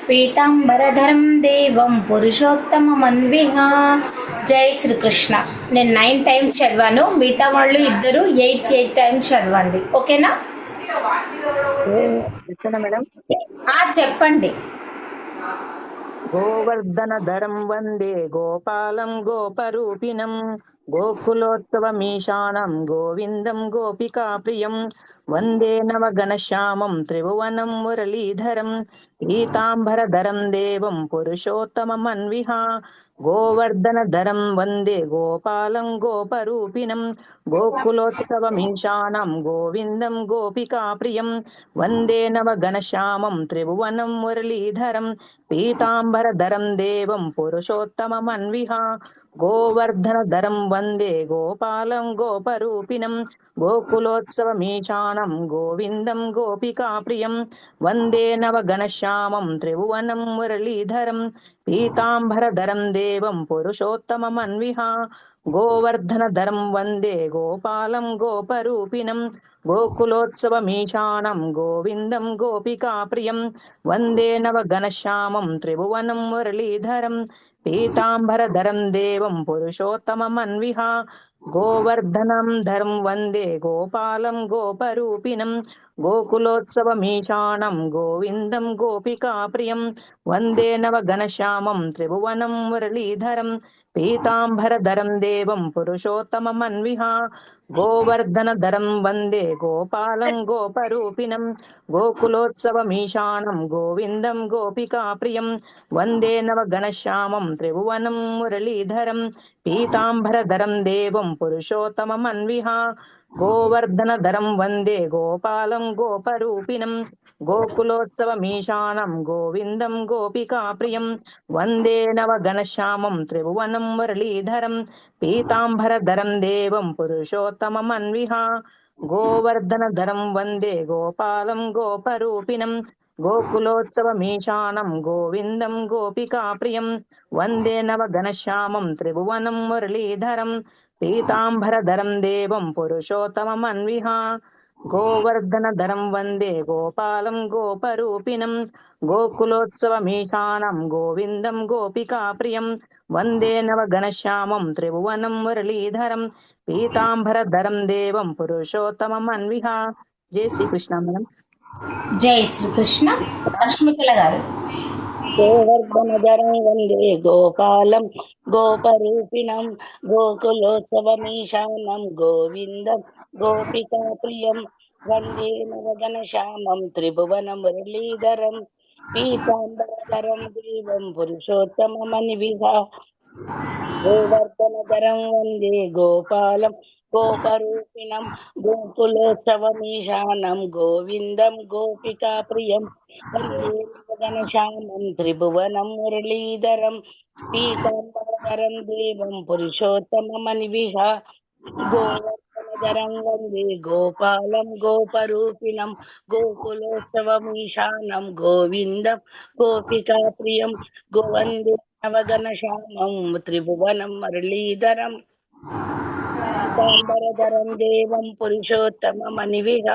Speaker 1: పీతాంబరధరం దేవం పురుషోత్తమమన్విః. జై శ్రీకృష్ణ. నేను 9 టైమ్స్ చదివాను, మిగతా వాళ్ళు ఇద్దరు 8 టైమ్స్ చదవండి, ఓకేనా?
Speaker 4: మేడం.
Speaker 1: చెప్పండి.
Speaker 4: గోవర్ధనధరం వందే గోపాలం గోపరూపిణం గోకులోత్సవమీశానం గోవిందం గోపికాప్రియం వందే నవఘనశ్యామం త్రిభువనం మురళీధరం పీతాంబరధరం దేవం పురుషోత్తమమన్విః గోవర్ధనధరం వందే గోపాలం గోపరూపిణం గోకులోత్సవమీశానం గోవిందం గోపికాప్రియం వందే నవఘనశ్యామం త్రిభువనం మురళీధరం పీతాంబరధరం దేవం పురుషోత్తమమన్విః గోవర్ధనధరం వందే గోపాలం గోపరూపిణం గోకులోత్సవమీశానం గోవిందం గోపికాప్రియం వందే నవఘనశ్యామం త్రిభువనం మురళీధరం పీతాంబరధరం దేవం పురుషోత్తమమన్విః గోవర్ధనధరం వందే గోపాలం గోపరూపిణం గోకులోత్సవమీశానం గోవిందం గోపికాప్రియం వందే నవఘనశ్యామం త్రిభువనం మురళీధరం పీతాంబరధరం దేవం పురుషోత్తమమన్విః గోవర్ధనం ధరం వందే గోపాలం గోపరూపిణం గోకులోత్సవమీశానం గోవిందం గోపికాప్రియం వందే నవఘనశ్యామం త్రిభువనం మురళీధరం పీతాంబరధరం దేవం పురుషోత్తమమన్విః గోవర్ధనధరం వందే గోపాలం గోపరూపిణం గోకులోత్సవమీశానం గోవిందం గోపికాప్రియం వందే నవఘనశ్యామం త్రిభువనం మురళీధరం పీతాంబరధరం దేవం పురుషోత్తమమన్విః గోవర్ధనధరం వందే గోపాలం గోపరూపిణం గోకులోత్సవమీశానం గోవిందం గోపికాప్రియం వందే నవఘనశ్యామం త్రిభువనం మురళీధరం పీతాంబరధరం దేవం పురుషోత్తమమన్విః గోవర్ధనధరం వందే గోపాలం గోపరూపిణం గోకులోత్సవమీశానం గోవిందం గోపికాప్రియం వందే నవఘనశ్యామం త్రిభువనం మురళీధరం పీతాంబరధరం దేవం పురుషోత్తమమన్విః గోవర్ధనధరం వందే గోపాలం గోపరూపిణం గోకులోత్సవమీశానం గోవిందం గోపికాప్రియం వందే నవఘనశ్యామం త్రిభువనం మురళీధరం పీతాంబరధరం దేవం పురుషోత్తమమన్విః. జై శ్రీకృష్ణ మేడం.
Speaker 1: జై శ్రీకృష్ణ. లక్ష్మీకళ గారు.
Speaker 6: గోవర్ధనధరం వందే గోపాలం గోపరూపిణం గోకులోత్సవమీశానం గోవిందం గోపికాప్రియం వందే నవఘనశ్యామం త్రిభువన మురళీధరం పీతాంబరధరం దేవం పురుషోత్తమమన్విః గోవర్ధనధరం వందే గోపాలం గోపరూపిణం గోకులోత్సవమీశానం గోవిందం గోపికాప్రియం వందే నవఘనశ్యామం త్రిభువనం మురళీధరం పీతాంబరధరం దేవం పురుషోత్తమమన్విః గోవర్ధనధరం వందనదరం వందే గోపాలం గోపరూపిణం గోకులోత్సవమీశానం గోవిందం గోపికా ప్రియం గోవందే నవగణశ్యామం త్రిభువనం మురళీధరం పీతాంబరధరం దేవం పురుషోత్తమమనివిహ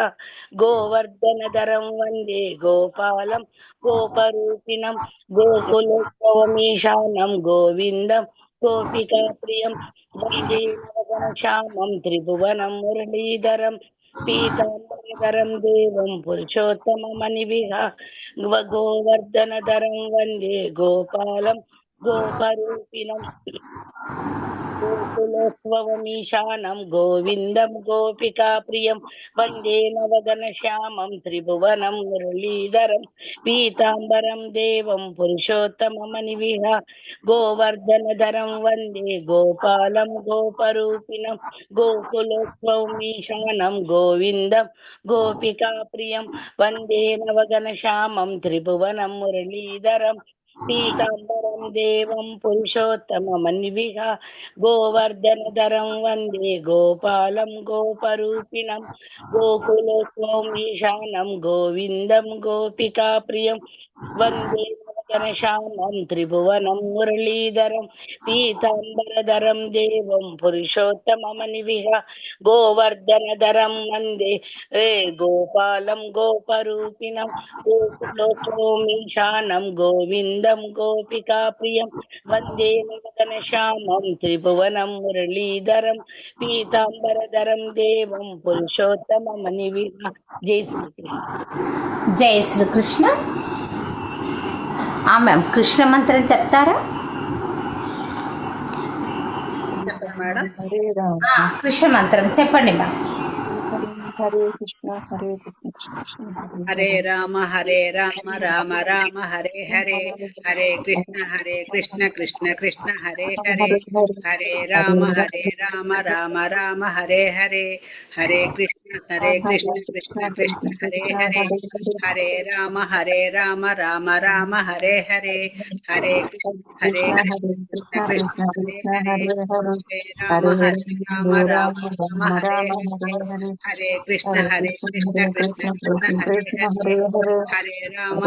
Speaker 6: గోవర్ధనధరం వందే గోపాలం గోపరూపిణం గోకులోత్సవమీశానం గోవిందం గోపికా ప్రియం వందే నవగణశ్యామం త్రిభువనం మురళీధరం పీతాంబరధరం దేవం పురుషోత్తమమనివిహ గోవర్ధనధరం వందే గోపాలం గోపరూపిణం గోకులోత్సవమీశానం గోవిందం గోపికా ప్రియం వందే నవగణశ్యామం త్రిభువనం మురళీధరం పీతాంబరం దేవం పురుషోత్తమమనివిహ గోవర్ధనధరం వందే గోపాలం గోపరూపిణం గోకులోత్సవమీశానం గోవిందం గోపికా ప్రియం వందే నవగణశ్యామం త్రిభువనం మురళీధరం పీతాంబరం దేవం పురుషోత్తమమన్విహ గోవర్ధనధరం వందే గోపాలం గోపరూపిణం గోకులోత్సవమీశానం గోవిందం గోపికా ప్రియం వందే నవగణశ్యామం త్రిభువనం మురళీధరం పీతాంబరధరం దేవం పురుషోత్తమమనివిహ గోవర్ధనధరం వందే గోపాలం గోపరూపిణం గోకులోత్సవమీశానం గోవిందం గోపికా ప్రియం వందే నవగణశ్యామం త్రిభువనం మురళీధరం పీతాంబరధరం దేవం పురుషోత్తమమనివిహ. జై శ్రీకృష్ణ.
Speaker 1: జై శ్రీకృష్ణ. మ్యామ్ కృష్ణ మంత్రం చెప్తారా?
Speaker 2: మేడం.
Speaker 4: హరే రామ
Speaker 1: కృష్ణ మంత్రం చెప్పండి మ్యామ్.
Speaker 4: హరే కృష్ణ హరే కృష్ణ కృష్ణ
Speaker 2: హరే రామ రామ రామ హరే హరే, హరే కృష్ణ కృష్ణ కృష్ణ హరే హరే, హరే రామ రామ రామ హరే హరే, హరే కృష్ణ కృష్ణ కృష్ణ హరే హరే, హరే రామ రామ రామ హరే హరే, హరే కృష్ణ కృష్ణ కృష్ణ హరే హరే, హరే రామ రామ రామ హరే హరే, హరే కృష్ణ కృష్ణ కృష్ణ హరే హరే, హరే రామ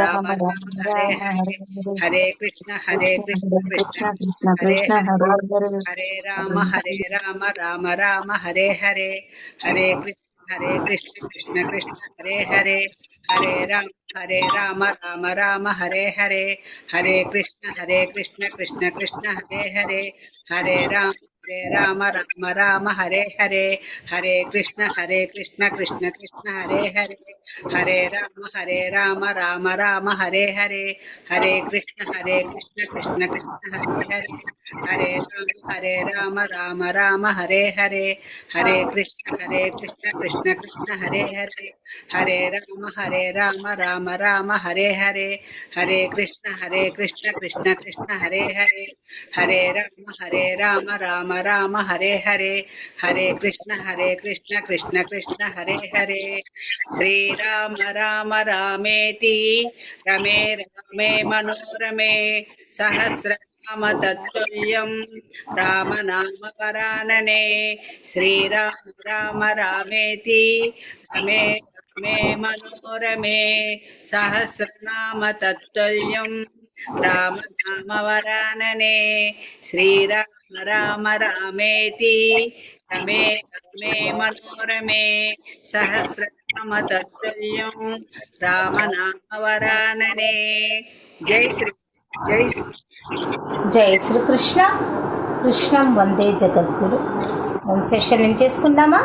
Speaker 2: రామ రామ హరే హరే, హరే కృష్ణ కృష్ణ కృష్ణ హరే హరే, హరే రామ రామ రామ హరే హరే, హరే కృష్ణ కృష్ణ కృష్ణ హరే హరే, హరే రామ రామ రామ హరే హరే, హరే కృష్ణ కృష్ణ కృష్ణ హరే హరే, హరే రామ రామ హరే హరే, హరే కృష్ణ కృష్ణ కృష్ణ హరే హరే, హరే రామ రామ హరే హరే, హరే కృష్ణ కృష్ణ కృష్ణ హరే హరే, హరే రామ రామ హరే హరే, హరే కృష్ణ కృష్ణ కృష్ణ హరే హరే, హరే రామ రామ హరే హరే, హరే కృష్ణ కృష్ణ కృష్ణ హరే హరే, హరే రామ రామ హరే హరే, హరే కృష్ణ కృష్ణ కృష్ణ హరే హరే. శ్రీరామ రామ రామేతి రమే రామే మనోరమే సహస్రనామ తత్తుల్యం రామనామ వరాననే. శ్రీరామ రామ రామేతి రమే రామే మనోరమే సహస్రనామ తత్తుల్యం రామనామ వరాననే. శ్రీరామ రామ రామేతి రమే రమే మనోరమే సహస్రనామ తత్తుల్యం రామనామ వరాననే. జై శ్రీ
Speaker 1: జై శ్రీకృష్ణ. కృష్ణం వందే జగద్గురు. సెషన్ ఏం చేసుకుందామా?